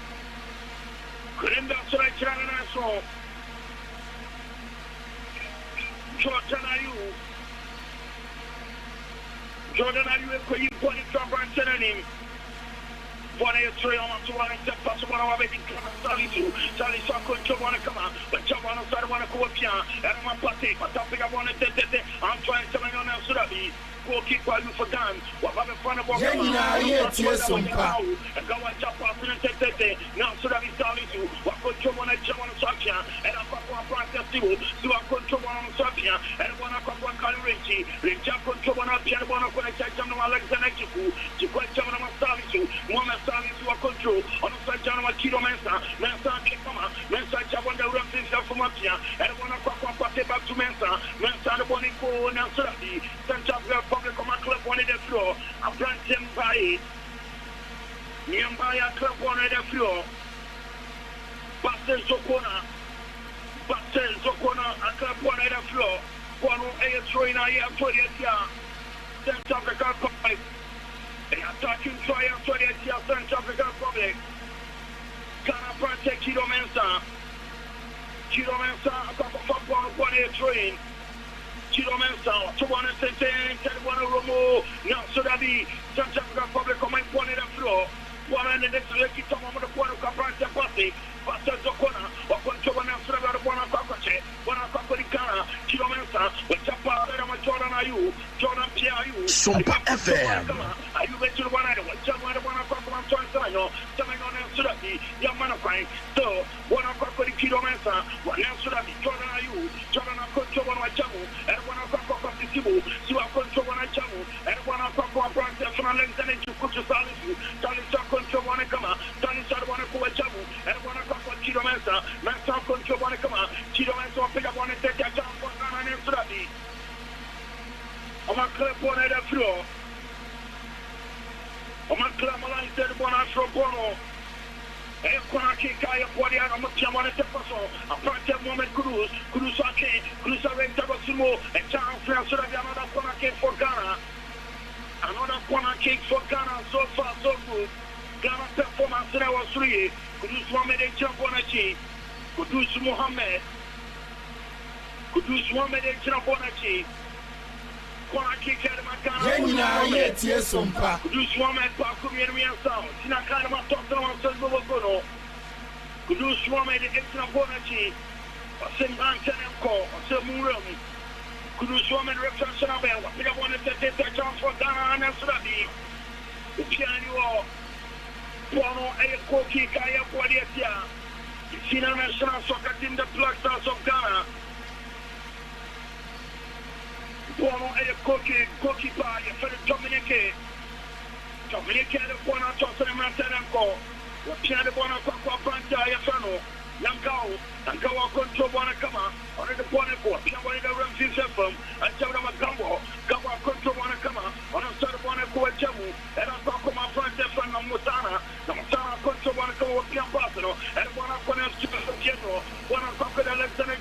Kurinda Sura Chirana so Jordan Ayu ko yi poni Trump and Senanim Bonnet Troy on to one step pass one of the Sally Sako Chawana Kama, but Chawana Sarwana Kuapia, and my party, but topic I wanted to I'm trying to tell you on Surabi. Keep while you forgot what I'm fun about. And go and chop off now, so that is all you. What control one at Chawana Sakia, and I'm going to practice you. So I control one on Sakia, and one of one Kalirinchi, the Jap control one of Piano, when I check them Alexander Chiku, to quite Chawana Salisu, one of Salisu control, on the side Janama Kilo Mensa, Mensa Kikama, Mensa Chavanda Rumpin Selfomapia, and one of Pate back to Mensa, Mensa the Bonico, and Surabi, Central Public Club one in the floor, a brand by Niambaya Club one in the floor, Basel Zokona, a club one in the floor, one a Troina, a 20 year, Central African Republic, a attacking trial 20 year, Central African Republic, Ghana Protect Kilo Mensa, Chiromensa, a couple of one a train. Chiromensa, 210, 1 Romo, now so that the Central Republic of my point in the floor. One and the next lucky time on the point of Caprante Party, Pastor Zocona, or Control and Amsterdam, one of Cocoche, one of Cocoricana, Chiromensa, with Chapa, Jordan, are you, Jordan Piayu, SOMPA FM. Are you ready to one item? One of Cocoman, telling on Amsterdam, young man of mine, so one of Cocorikiromensa, one Amsterdam, Jordan, are you, Jordan, Control one of Jamu, and one of Cocosibu, you are Control one of Jamu, and one of Cocoman, from Alexander to Kuchusalisu, Control one kama, Tani Sar one ko Jamu, and one of Kilometer, Mansa Control one kama, Kilometer pick up one and take a jump on an Amsterdam. On my club one at the floor. On my club, I said one after Bono. And Konaki Kaya Podia, I'm a Chamon at the Paso, a part moment Cruz, Cruzake, Cruzare Tabasumo, and Charles Francis, another Konaki for Ghana. Another Konaki for Ghana, so far so good. Ghana performance in our 3. Kudus Mohamed and Champonachi. Kudus Mohamed. Kudus Mohamed and Champonachi. Konaki Kadamakana. Yes, SOMPA. Kudus Mohamed Pakumi and Sound. Sinakana Toto and Selbogono. Kudus Mohamed and Champonachi. Sim Antenko, Sim Murum. Kudus Mohamed reference on Abel. I wanted to take the chance for Ghana and Surabi. The piano. Bono e Koki Kaya Podia. Sina National Soccer Team, the Black Stars of Ghana. Bono e Koki Pai, for the Dominique. Dominique, the Bona Tossen and Mantanko. What can the Bona Papa Panta Yafano? Yankao, Yankawa Control Wanakama, or the Bonaco, Piamani the Ramsey Film, and tell them a Gambo, Gawa Control Wanakama, on a sort of Bonaco Jamu, and a Pacoma Front and Mutana, the Mutana Control Wanako, Piampasano, and one of Bonaco General, one of Coco Alexander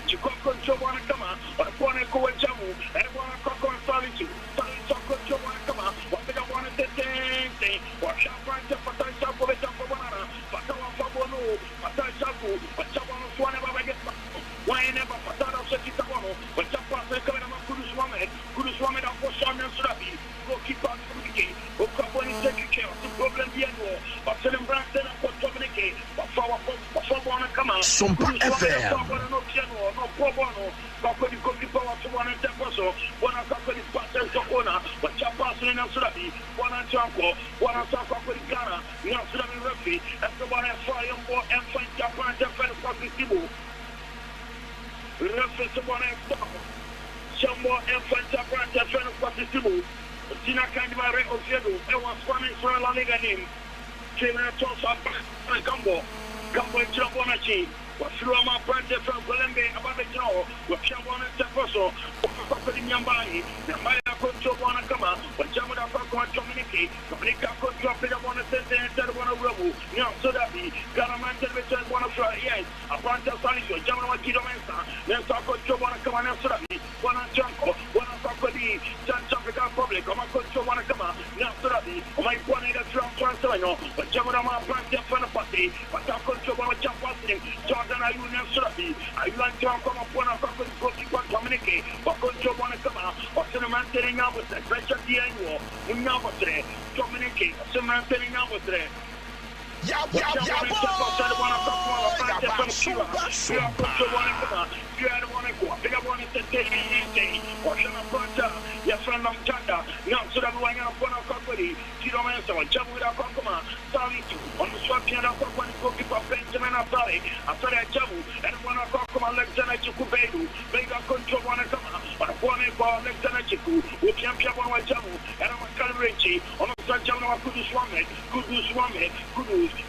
Chico Control Wanakama, or Bonaco Jamu, and one of Coco and Salitu, Salitu Control Wanakama, what they don't want to say, or Champagne, Patasa, Banana, Patawa Fabono, Patasa. But someone was one of our why never Patara Setitano, but Japan coming up Kudus woman of Oshan and Surabi, go keep on communicating, go come and take care of the problem the annual, but send them back then and communicate, but for one come out. SOMPA FM. No problem, Cockody cookie power to 1 and 10 peso, one of Cockody Patel Tokona, but Japan and Surabi, one and Chanko, one of Cockody Ghana, not Surabi Ruffy, and the one and fire and find Japan defense for the Tibu. Reference to one and some more and find Japan defense for the Tibu. Tina Kandimare of Yedo, and was running for a La Liga name. Came in a toss up Gambo, Gambo and Chambonachi. Was through my brand from Colombia about the Joe, with Chamon and Teposo, Nyambani, Namaya Control Wanakama, but Jamada Pako and Dominique, Dominica Control Peter Wana Sente and Terwana Robu, Now Sodabi, Garaman Television, one of your yes, a brand of Salisho, Jamana Kidomensa, then Sako Wanakama and Sodabi, one on Janko, one on Sakodi, South African Public, Oma Control Wanakama, now Sodabi, my one in the Trump Transalino, but Jamada Brand of Fanapati, but Sako Wanakama, Are you not Surabi? Are you like to come up one of the goalkeeper communicate? But Control Wanakama, or Cinnamon telling out with the pressure the annual, Unavatre, communicate, Cinnamon telling out with it.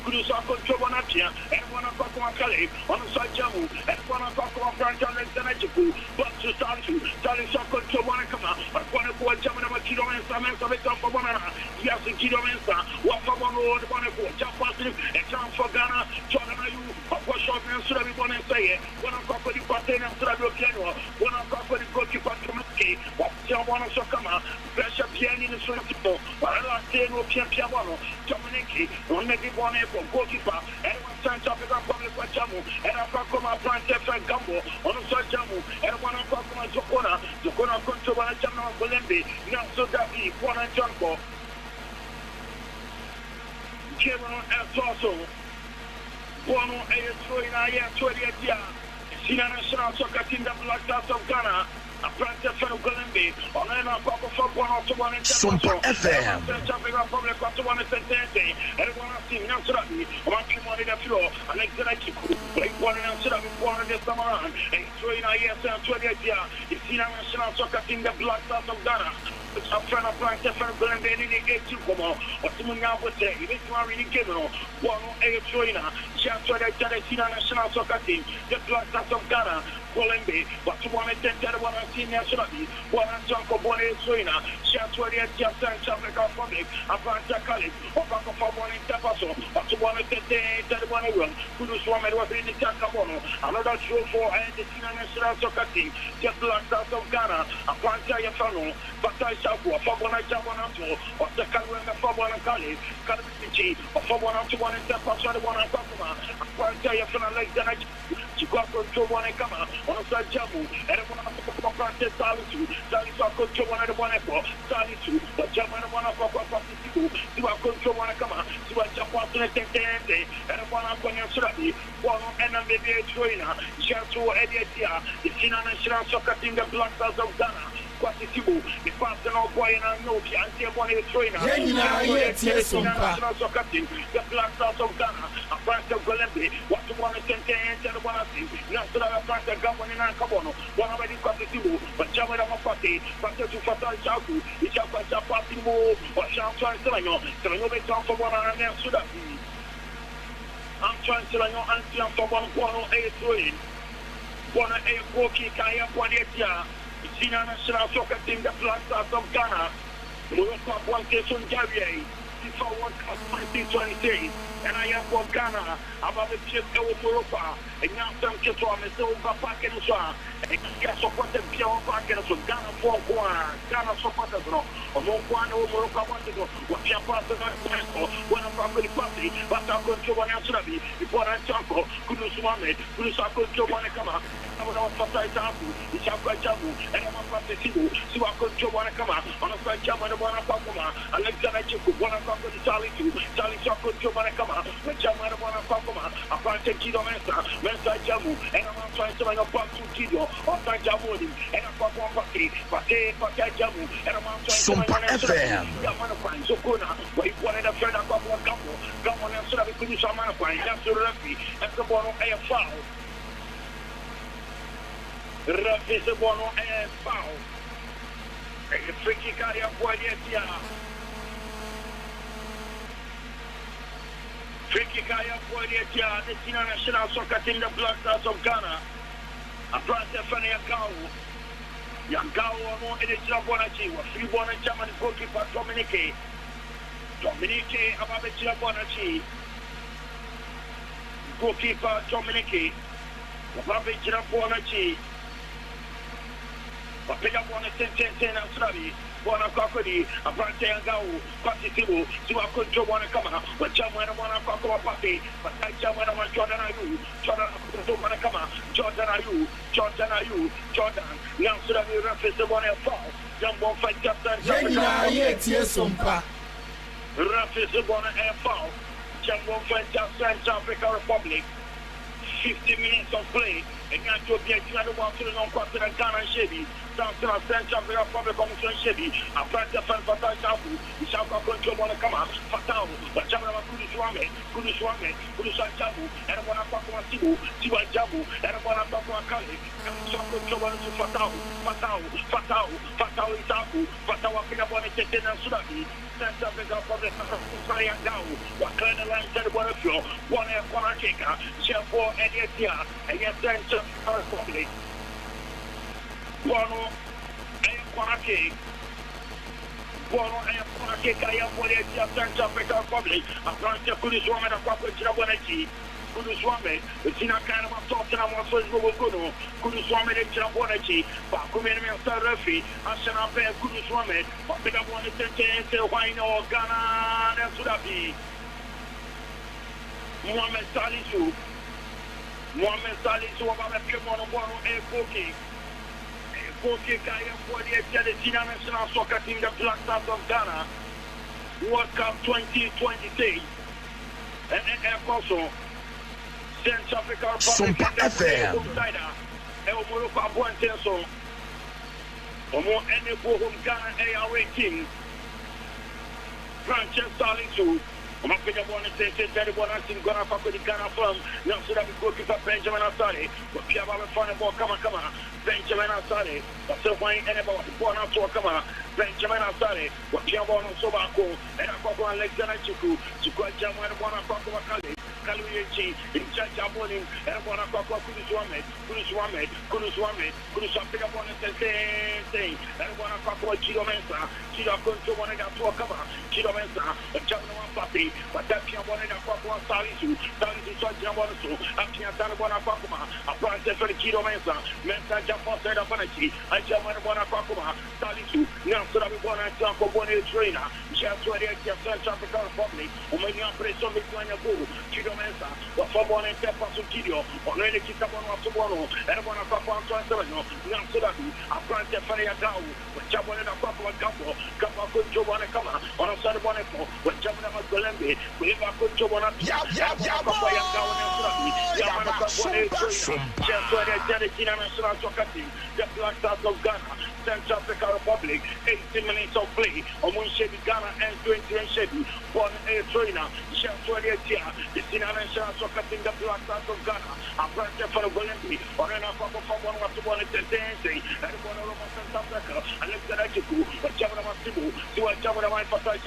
Kudus Control Wanatia, and one of Kakakale, on the side Jamu, and one of Kakaka Alexanajiku, but to Salisu, Salisu Control Wanakama, but one of what Jamana Kilomensa, Mensa, for one, yes, the Kilomensa, what for one road, one of what Japan, and John for Ghana, Jordan, what short and Surabi one and say, one of Kakadi Paten and Surabi Piano, one of Kakadi Goalkeeper Tomaki, what Jamana Sokama, Pressure Piani in the Surabi, but I like Piano Piano, Dominique, one of the one for goalkeeper, and one South African Public Jamu, and I come up Plant FM Gambo, on the Jamu, and one of Papa Zokona control one Jamu Golembe, now so that be one and Janko. Cameron and Tosso, Bono and Troina, 20 years. Senior National Soccer Team, the Black Stars of Ghana. SOMPA FM. Kolembe, but to one attended one senior Shurabi, one Janko Bonnet Suina, Share 20th South Africa Public, Atlanta College, Opaka for one in Tapaso, but to one attended one room, Kudus Woman was in the Takabono, another show for the Senior National Soccer Team, just Black Stars of Ghana, Atlanta Yafano, Batai Shabu, Fabona Jabanato, or the Kalwanga Fabona Kali, Kalichi, or Fabona to one in Tapaso, one on Pakuma, Atlanta Yafana like the Chicago control one and come on a Jamu, and one of practice Salisu, control one and one echo, Salisu, but German one of Pacifico, to our control one and come on, to a Japan and one of Surabi, one and a baby trainer, Janto Edia, the Senior National Soccer Team, the Black Stars of Ghana. Quatisibu, the personal boy and I know the anti-one trainer. The Black Stars of Ghana, a branch of Golembe, what you want to send and one of things. Not to have a branch of government and Cabono, one of the Quatisibu, but Java Mapati, Pastor to Fatal Chaku, it's a question of passing more or Chantal Selano, so no way down for one and then Sudan. I'm trying to know Antian for one a throwing. One a walkie Kaya Quadia. Senior National Soccer Team, the Black Stars of Ghana, Morocco one case on Javier, FIFA World Cup 2023, and I am for Ghana, about the chip of Morocco, and now some kids are Mr. Bapak and Swan, and get supported Pierre Back and so Ghana for Ghana supporters, or Mokwano, Morocco wanted to go, what your partner, one of our party, but I control one answer, before I Chanko, Kudus Mohammed, Kudus control one come up. I'm going to fight Jamu, it's a quite Jamu, and I'm a Pacifico, so I control one come up, on a quite Jamu and one of Pakuma, Alexander Chiku, one of Pakuma, Charlie control one come up, when Jamu and one of Pakuma, a part of Kido Mensa Jamu, and I'm trying to run a part to Kido, or Jamu, and a Pakuma Paki, Pate Jamu, and I'm trying to run a FM. Yamanapine, Sokuna, where you wanted a friend of Pakuma Kapo, Gamon and Surabi Kudusha Manapine, that's the referee, and the bottom a foul. Rafi se bono e foul. E free kick area fuori etia. Free kick area fuori etia. The Senior National Soccer Team, the Black Stars of Ghana. A branch of Yankao no edition of Bonachi. Free born and German goalkeeper Dominique. Ababechia Bonachi. Goalkeeper Dominique. Ababechia Bonachi. Pick up on a 10 and Slavi, one of Cockody, a branch and go, Quatisibu, so I could one and come out, but Jam and one of Cocoa Party, but I jam and one Jordan are you, Jordan Manakama, Jordan are you, Jordan, now Slavi reference the one and fall, Jumbo fight Captain, SOMPA. Reference the one and fall, Jumbo fight Captain, South Africa Republic. 50 minutes of play, and now to be a one to the non-quarter and Ghana and Chevy. Samson and Central Republic Commission Chevy. A branch of Fatal Shaku, the Shaka control one come out, Fatal, but Jamama Kuduswame, Jabu, and one of Pakuma Sibu, Siwa Jabu, and one of Pakuma Kali, and Shaka control one to Fatal, Isaku, Fatal Pinabon and Sudaki. Central Republic Commission Chevy. What kind of line said one of you, one air Kwanaka, Shampo and Yetia, and yet Central Republic. Bono and Kwanake. Bono and Kwanake, Kaya, Central African Republic, a branch of Kuduswame and Kwakwachi, Kuduswame, the Sina kind of talking about Gono, Kuduswame and Chirabonachi, Bakumin and Sarafi, Ashana Pay Kuduswame, but they don't want to say why no Ghana and Sudabi. Mohamed Salisu, Mohamed Salih to about a Kemono and Koki. Koki Kaya for the Argentina national soccer team, the Black Stars of Ghana. World Cup 2023. And also Central Africa SOMPA FM. El Morocco Abuantenso. Omo ene bohum Ghana ARA team. Frances Salisu. Omo penya bwana tete tete bwana team Ghana kwa the Ghana firm. Now so that we go keep Benjamin Asare. But Pia Baba fan ball come Benjamin Asare. But so fine ene bwana to come Benjamin Asare. But Pia Baba so bako. And akwa Alexander Chiku. Chiku Jamwan bwana kwa Kale. Kaluyechi, in charge of morning, and one of Kuduswame, Kudusapika one the same thing, and one of Chido Mensa, Chido Conto one to cover, Chido Mensa, a Jamana Papi, but that can one in a Papua Salisu, Jamanasu, Akian one of Pakuma, a price for the Chido Mensa, Mensa Japan said of Panachi, I Jamana one of Pakuma, Salisu, now so that we want to talk about one trainer, just where they have Central African Republic, Omania Preso Mikuanya Boo, Chido Mensa, what for one and Tepa Sukidio, or any Kitabon of Subono, and one of Papa Antoine, now so that a branch of Faria Gau, with Jabon and a Papa Gambo, Kapa Jobana Kama, on a Saturday morning, with Jabana Golembe, with Eva Jobana, the Black Stars of Ghana, Central African Republic, 18 minutes of play, Omun Shebi Ghana and 20 and Shebi, born a trainer, the Senior National Soccer Team, the Black Stars of Ghana, a branch of Golembe, or an Papa from one of the one at the dancing, and one of Central Africa, and let's get at you, but Jabana Masibu, to a Jabana Fasai,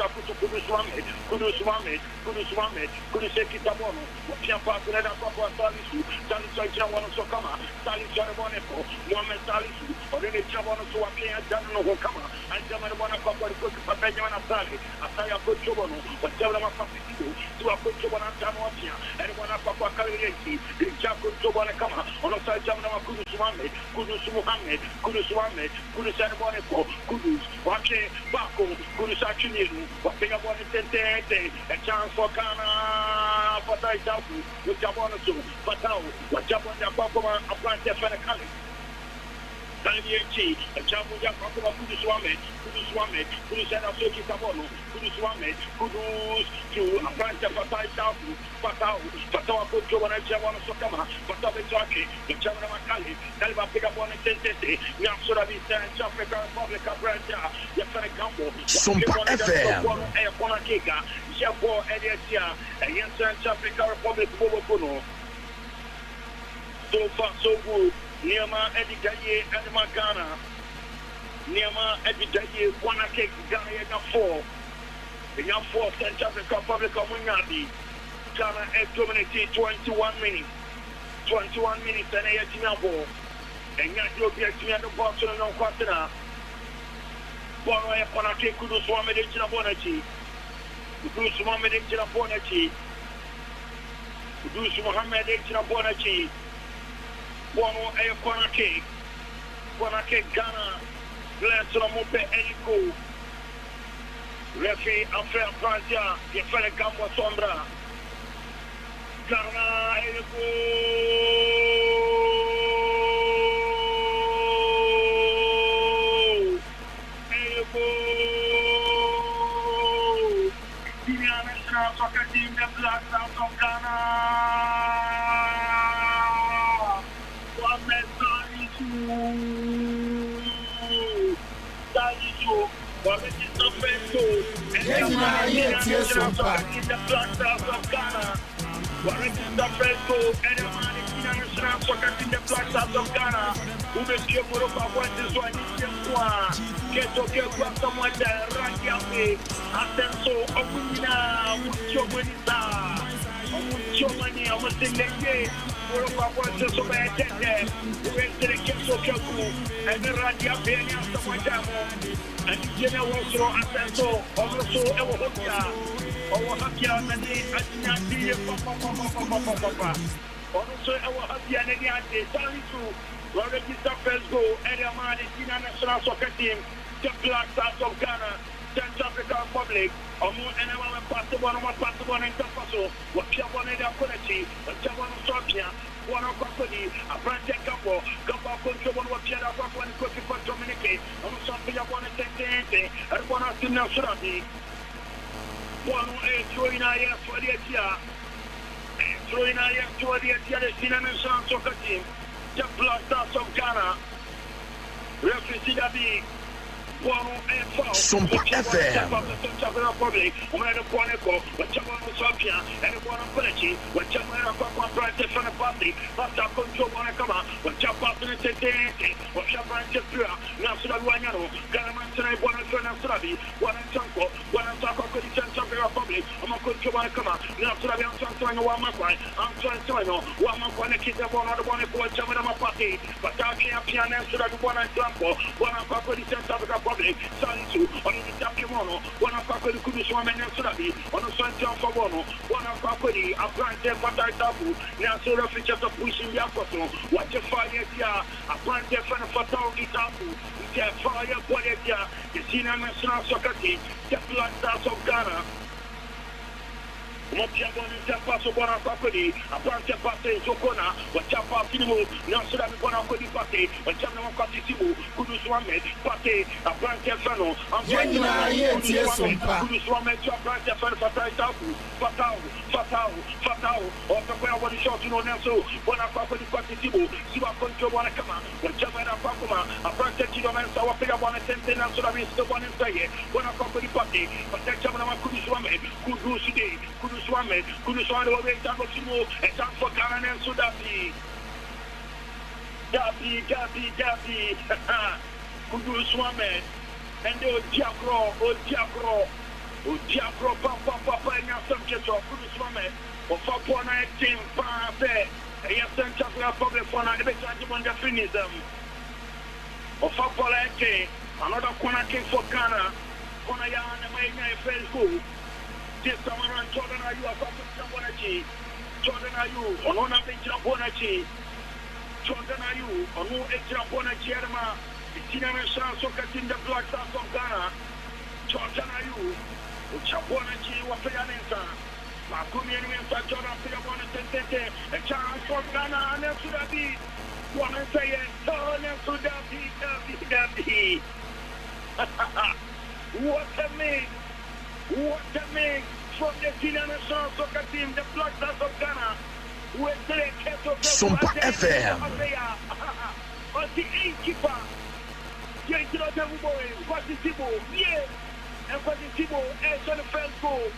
Kuduseki Tabono, Piapa, and a Papa Salisu, Salisu, one of Sokama, Salisu, Monaco, Mohamed Salisu, or any Jabana to appear at Dano Hokama, and Jamana Papa, Benjamin Asali, Asaya Kochobono, but Jabana Papitu, to a Kochobana Tanotia, and one of Papa Kaleti, Jaco Chobanakama, on a side Jamana Kuduswame, Kudusmuhamed, Kuduswame, Kudusanaboneko, Kudus, Wake, Bako, Kudusakinu, Wapinga Bonitente, a chance for Ghana, Fatai Tapu, with Jabonasu, Fatao, what Jabona Papa, a plant of Fanakali. Kalichi, a Jabuja Papa Kuduswame, Kudusana Soki Tabono, Kuduswame, Kudus, to a branch of Fatai Tapu, Fatao, Jobana Javana Sokama, Fatavaki, the Javana Makali, Kalva Picapon Tente, Nasorabi, Central African Republic of Branja, Yafana Gambo, SOMPA FM, Konakeka, Japo, Edia, and Central African Republic Bobokono. So far, so good. Niama Edidaye and Magana. Niama Edidaye, Konakeka, Ghana, 4. The young 4 Central African Republic of Munyadi. Ghana has dominated 21 minutes. 21 minutes and a team ball. And yet you'll be a team at the bottom of the Quatina. Bono Konake Kuduswame de Chinabonachi. Kudus Mohamed de Chinabonachi. Kudus Mohamed de Chinabonachi. Bono Konake. Konake Ghana. Bless Ramope Eriko. Referee Affair Francia. Yefele Gambo Sombra. Ghana Eriko. Senior National Soccer Team, the Black Stars of Ghana. Mohamed Salisu, Mohamed Safeto, and the National Soccer Team, the Black Stars of Ghana. Mohamed Safeto, and the National Soccer Team, the Black Stars of Ghana. Who makes your Morocco want this one? Get okay, someone that Rangiape, Atenso, Omuna, Muchomanita, Omuchomani, Omutineke, Morocco wants to so bad that we went to the Keso, and the Rangiape, and Samoa, and Jenna also, Atenso, also Ewohokia, Owahakia, and the Papa, also Ewohakia, and the Salisu. Register first goal, Ediama, the Senior National Soccer Team, the Black Stars of Ghana, Central African Republic, Omu Enema Passable, and Tapaso, what Chabon and Apology, what Chabon Sopia, one of Quackody, a branch at Gambo, Gambo control one of Pierre one cookie for Dominique, on something I want to take, and one of the Nasrati. One throwing a for the Atia, throwing a for the Atia, the Cinnamon Soccer team, the Black Stars of Ghana, referee Dabi. SOMPA FM. Public, Salisu, on the Takimono, one of Pakoli Kuduswame Nasurabi, on the Santiago Fabono, one of Pakoli, a branch of Pataitabu, Nasura features of pushing the Akoso, watch a fire here, a branch of Fatal Itabu, the fire Poletia, the Sina National Soccer Team, the Black Stars of Ghana. Motiabon is a pass of one of Pakoli, a branch of Pate, Sokona, what Chapa Sinu, Nasura Bonakodi Pate, what Chama Katibu, Kuduswame, Pate, a branch of Fano, and Kuduswame, a branch of Fano, Fatal, or the way I want to shot to know Naso, one of Pakoli Katibu, Siva Control Wanakama, what Chama Pakuma, a branch of Chidomans, our Pega one attempted Nasura is the one in Saye, one of Pakoli Pate, but the Chama Kuduswame, Kudusude, Kuduswame, Kuduswame, Tabosimo, and San for Ghana and Sudabi. Dabi, Kuduswame, and the Diacro, Papa, and some kids of Kuduswame, or Fapona team, Pape, and your Central Public for every time on the finism. Of Fapola, another corner king for Ghana, Konayan, and my Facebook. This summer on Jordan, are you a Papachi? Jordan, are you on a bench of Bonachi? Jordan, are you on no extra Bonachi? The Cinnamon Soccer Team, the Black Stars of Ghana. Jordan, are you? Chabonachi, Wapayanensa. Makumi and Jordan, Payabona, a chance for Ghana, and then Sudabi. One and say it, turn and Sudabi. What a mix! What a mix from the Cinnamon Soccer Team, the Black Stars of Ghana. SOMPA FM. On the 8-keeper. Yeah, you know, what is Tibo? Yeah, and what is Tibo? And on the first goal.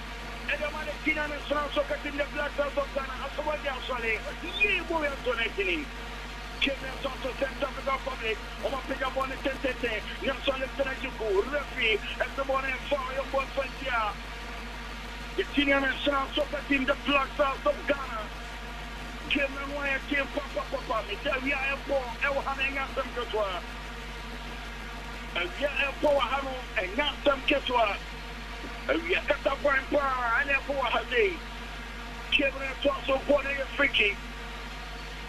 And the man of Cinnamon Soccer Team, the Black Stars of Ghana. I saw what they are saying. Yeah, boy, I'm donating. Kenya South Central Republic, on my pick up on the 10-10, Nelson Letenajuku, referee, and the morning fire, one Frontier. The Cinnamon Soccer Team, the Black Stars of Ghana. Kenya Wire Team, Papa, we are for El Hana and some Ketwa. And we are for Hano and not some Ketwa. And we are at the Brian Power and for Hade. Kenya also born a freaky.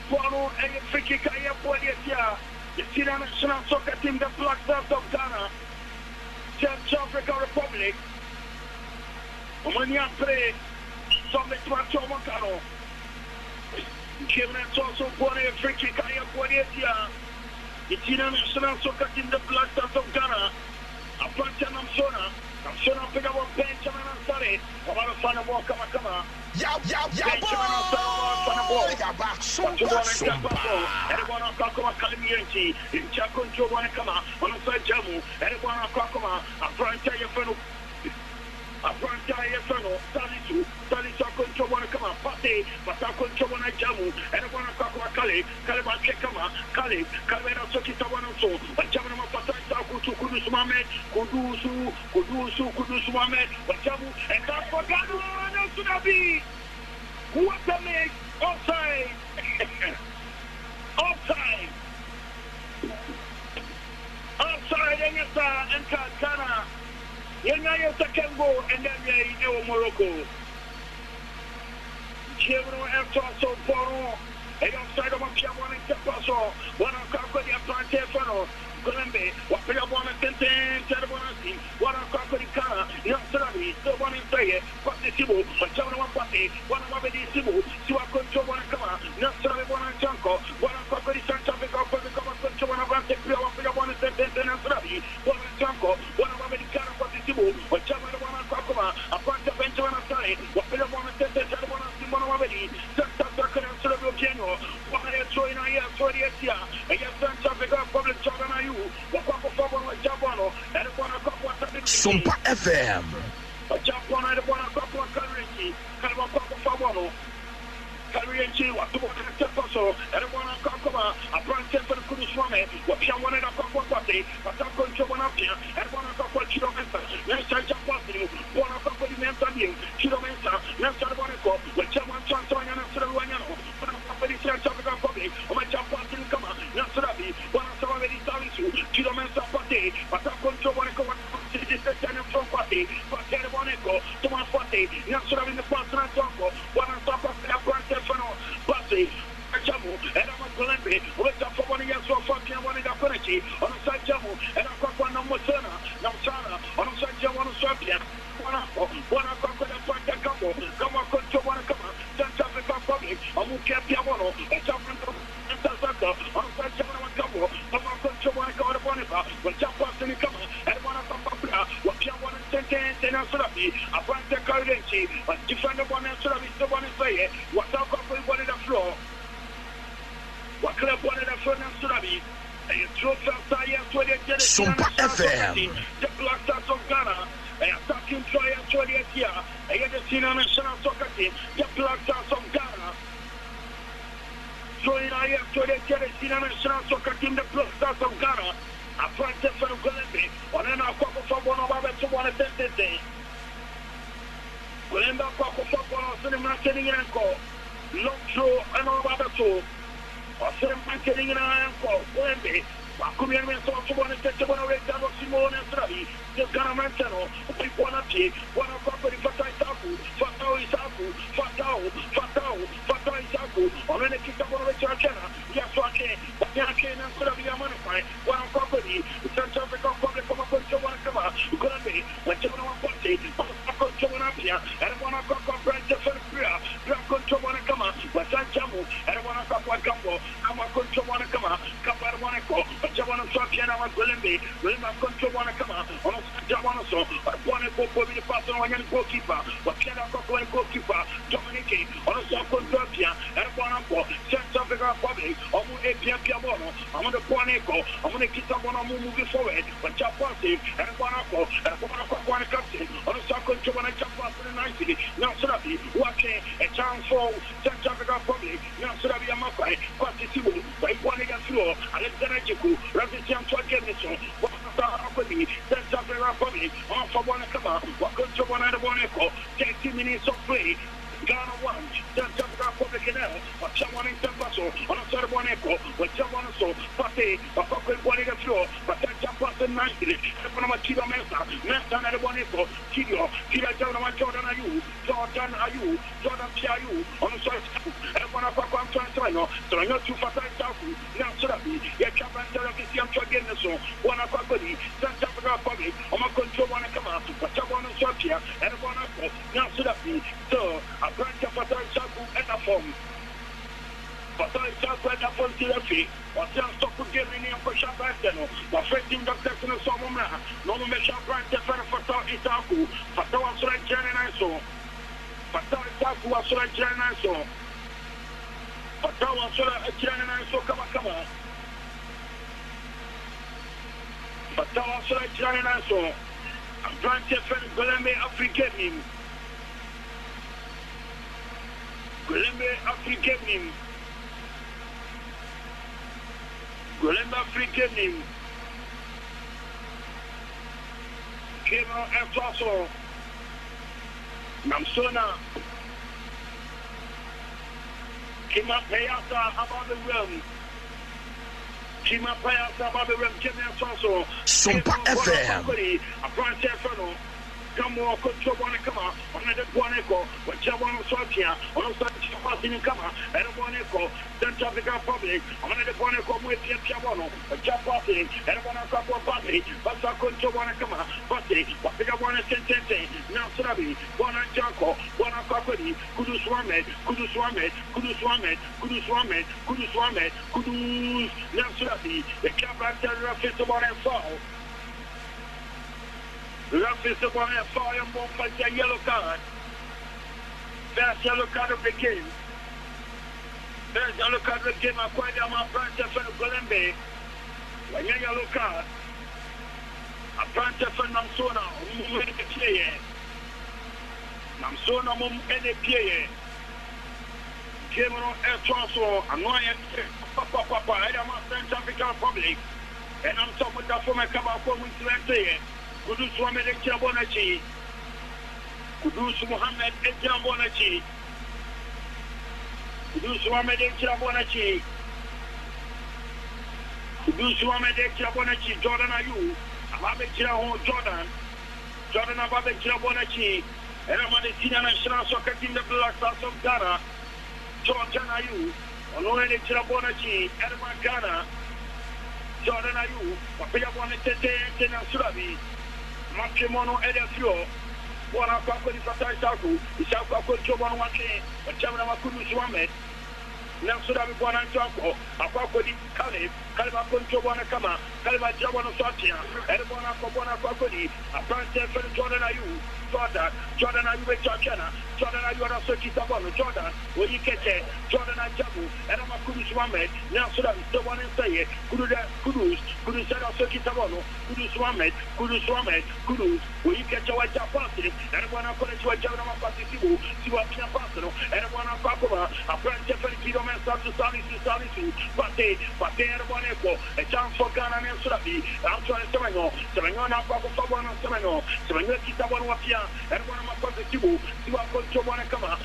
Bono and a freaky Kaya Podia. The Cinnamon Soccer Team, the Black Stars of Ghana. South Africa Republic. Omania Pre, some Macho Macano. Kevin also born a freaky Kaya Podia. The Cinnamon Soccer Team, the Black Stars of Ghana. A bunch of Namsona. Namsona pick up a bench and I'm sorry. I'm going to find a walk. Come on. What a mix! Offside! Offside! Offside and Ghana. Yenya second goal and then they Morocco. Chevron and Tosso Poro. And offside of Chiamon and Tepaso. One of Kakodi and Plantefano. Golembe, what we are one at 10, Terabonasi, one of Kakorikana, Yansarabi, the one in Saye, Patisibu, but Chama Pati, one of Abedi Sibu, Siwa Control one Kama, Nasarabi one and you. What Chama Wana Kakuma, a part of Benjamin Asai, what Pilabona said that Wana Simona Wabedi, Santa Circle and Cerebral General, what I saw in a year, 28 year, and your Santa Vega Public Jordan, you, what Papa Fabo with Jabano, and Wana Kakua SOMPA FM. A Japon and Wana Kakua Kariki, Kalma Papa Fabo. Karienchi, what to want to also, and one of Kakoma, a branch for the Kuduswame, what Piawan and a Kakwa Party, but I'm going to one up here, and one of Kakwa Kilometer, let's change up Party, one of Kakwa Mental, Kilometer, let's have one echo, with Chaman Chanson and Serwano, one of Kakwa Chanson Public, or my Chapan in Kama, Nasrabi, one of Savali Salisu, Kilometer Party, but I'm going to one echo, from Party, but one echo, to one party, Nasrabi in the Pastor and Tonko, one of Papa Basi, Jamu, and I'm a Glambe, with up for 1 year so fucking one in the Quinity, on the side Jamu, and I'm Quack Namusana, Namsana, on the side Jamu, Swapia, one of Quack and Cambo, come on, control one, come on, Santa Africa Public, on Mukia Piamono, and Japan, and Santa, on the side Jamu and Cambo, come on, control one, call the Bonifa, when Japan in the Kama, and one of Papa, what Piawan and Sentence and Surabi, a branch of Currency, but different one and Surabi, the one is say, what's up with one in the floor? What club one in the front and Surabi? And you throw SOMPA FM. The Black Stars of Ghana, and attacking Troy and 28 year, and you the senior national soccer team, the Black Stars of Ghana. Troy and 28 year, the senior national soccer team, the Black Stars of Ghana. A branch for the Glenby, on an aqua for one of our 210. Glenby Aqua for one of the marketing and call. Long throw and all other two. Or some marketing and call. Glenby. Bakumian so to one and take one away down of Simone and Travi. The Ganamantano, people on a tea, one of property for Taitaku, Fatao Isaku, Fatao Isaku, or any kick up on the Chachana. Yes, okay, but Yakin and Travi are modified. One of property, Central Africa Public of Wanakama, Glenby, when Chama Party, one up here, and one of Branch for Prayer, Black Control Wanakama, but Sanjamu, and one of Cambo, and one Control Wanakama, Kappa Wanako. Jawan Swapiana was Glenby, Wilma Control Wanakama, on Javanaso, one and the person on your goalkeeper, but Piana Coco and goalkeeper, Dominique, on a South Tropia, and one of Central Africa Public, or Apia Piabono, I'm on the Quaneco, I'm on the Kitabona moving forward, but Chapasi, and Guanaco, and one captain, on the South Control and Chapasi in 90, now Surabi, Wake, a chance for Central Africa Public, now Surabi Amakai, Quatisibu, by one against floor, Alexander Jiku. Represent to again this one. What happened? That's a very funny. On for one come what could you want to one echo? 30 minutes of play. Ghana 1, South Africa Public Canal, or someone in Tampaso, on a third one echo, with someone so, Pate, a pocket one in the floor, but then Tampaso nicely, and from a Kilo Mesa, Mesa and one echo, Kilo, Jordan Ayu, Jordan Piayu, on the side, and one of our Contrano, so I know two for Taku, now Surabi, yet Japan Therapy, I'm again so, one of our body, South Africa Public, on my control one come out, but someone on Sophia, and one of now Surabi, so, branch of Fatal Chaku and a form. Fatal Chaku and a form therapy, or just stop giving him for Shabbatano, but fighting the person of Somona, no Mesha branch of Fatal Itaku, Fatal was right Jananaso, Fatal Chaku was right Jananaso, Fatal was right Jananaso Kamakama, Fatal was right Jananaso, a branch of Goleme African. Golembe Africanim. Golembe Africanim. Kema Eflaso. Namsona. Kima Payasa above the realm. Kima Payasa above the realm. Kema Eflaso. SOMPA FM. A branch of come on, control one come on the one echo, but Jawan Sotia, on the passing in Kama, and one echo, Central Africa Public, on the one echo with Piabono, a Japati, and one of Capo Party, but I control one come on, Party, but they got one sentence, now Surabi, one and Janko, one of Capri, Kudus, now Surabi, the Cabra Terror 51 and fall. Referee the one and foul and one for the yellow card. First yellow card of the game. First yellow card of the game. I quite down my branch for the Golembe. When you yellow card. A branch for Namsona. Move in the player. Namsona move in the player. Game on air transfer. I'm not Papa. I am a Central African Republic. And I'm talking about for my Kabako Winter. Kudus Mohamed Ejabonachi. Kudus Mohamed Ejabonachi. Kudus Mohamed Ejabonachi. Kudus Mohamed Ejabonachi. Jordan Ayu. Ababe Jirahon Jordan. Jordan Ababe Jirabonachi. And I'm on the senior national soccer team, the Black Stars of Ghana. Jordan Ayu. Onoe Jirabonachi. Edema Ghana. Jordan Ayu. Papaya Bonete and Surabi. Matrimono Edefio, one of Papa Fataku, Isako Choban Wake, a Chamber Makudu Swamet, Namsudabi Bonanjako, Apakodi Kalib, Kalibakon Chobanakama, Kaliba Jabon Satia, Edabona Kobona Pakodi, a Prancer for Jordan Ayu, Jordan Ayu Chachana, Jordan Ayu Soki Tabon, Jordan, Oyikete, Jordan Ajabu, Edamakudu Swamet, Namsudabi, the one and say, Kudus, Soki Tabono, Kudus, where you get your white positive, and one of the Jabana Pasibu, Siwapina Pasano, and one of Pakova, a French Kilo man starts to Salisu, Pate, and one echo, a chance for Ghana and Surabi, I'm trying to Semeno, Papa Semeno, Semeno Kitabon Wapia, and one of my Pasibu, Siwako Jobanakama,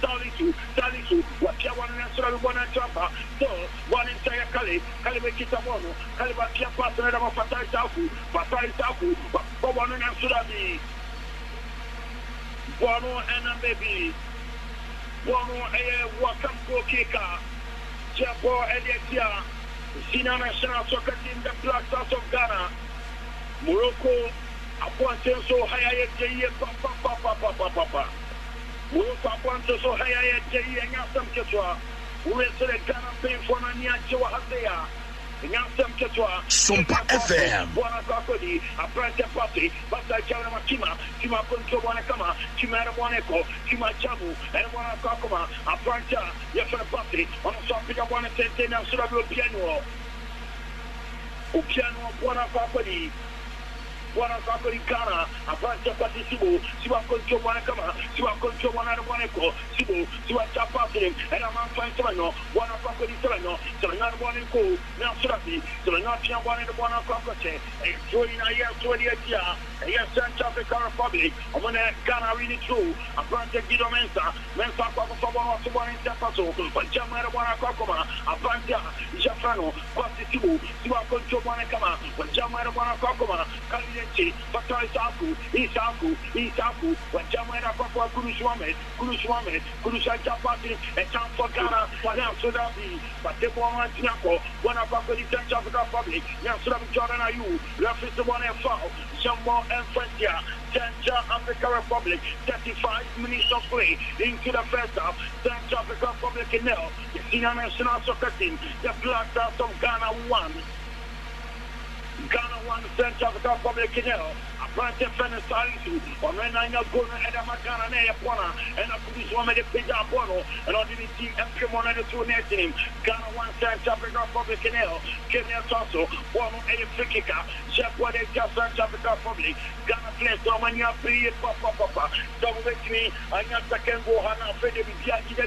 Salisu, Wapia one and Surabi one and Champa, so one entire Kali, Kalibe Kitabono, Kalibakia Pasano, Fatai Taku, Bono and Surabi, Bono and Baby, Bono a Wakamko Kika, Japo Eliatia, Sina National Soccer Team, the Black Stars of Ghana, Morocco, Aponte so high Papa. Morocco Aponte so high and Yasam Ketua, who is the Ghana paying for Nania Joahea. SOMPA FM. Buona Kakodi, a Prante Party, Basta Jana Tima Ponto Bonacama, Chimera Boneco, Chima Chabu, and Buona Kakoma, a Pranta, Yafana Party, on a topic of 110 and Surabio Piano. Piano, Buona Kakodi. Buona Kakodi Ghana, a Pranta Party Sibu, Siwa Ponto Bonacama, Siwa Ponto Bonaco, Sibu, Siwa Chapati, and a man find Sereno, Buona Kakodi Sereno, Serena Boneco, now Surabi, Serena Pian one and Buona Kakoche, and joining a year 28 year, a year Central African Republic, and when Ghana really true, a Pranta Guido Mensa Papa for one to one in Tapaso, but Jamara Buona Kakoma, a Pranta, Jafano, Pasti Sibu, Siwa Ponto Bonacama, but Jamara Buona Kakoma, Fatai Isaku, when Jamaica Papa Kuduswamet, Kudusapati, and Chance for Ghana, now Sudabi, but the woman Tinako, one of the Central African Republic, now Sudabi Jordan Ayu, referee the one and foul, Jambo and Francia, Central African Republic, 35 minutes of play into the first half, Central African Republic in now, the senior national soccer team, the Black Stars of Ghana 1. Ghana 1, Central African Republic in hell. A branch of Salisu, or when I know Gona and Amagana Neapona, and I put this woman at Pija Bono, and I didn't see Empimon and the two next to him. Ghana 1, Central African Republic in hell. Kenya Sasso, Bono and Africa, Jeff Wade, Central African Republic. Ghana plays Romania, Papa, double with me, and Yasa Kengo Hana, Freddy Biagi.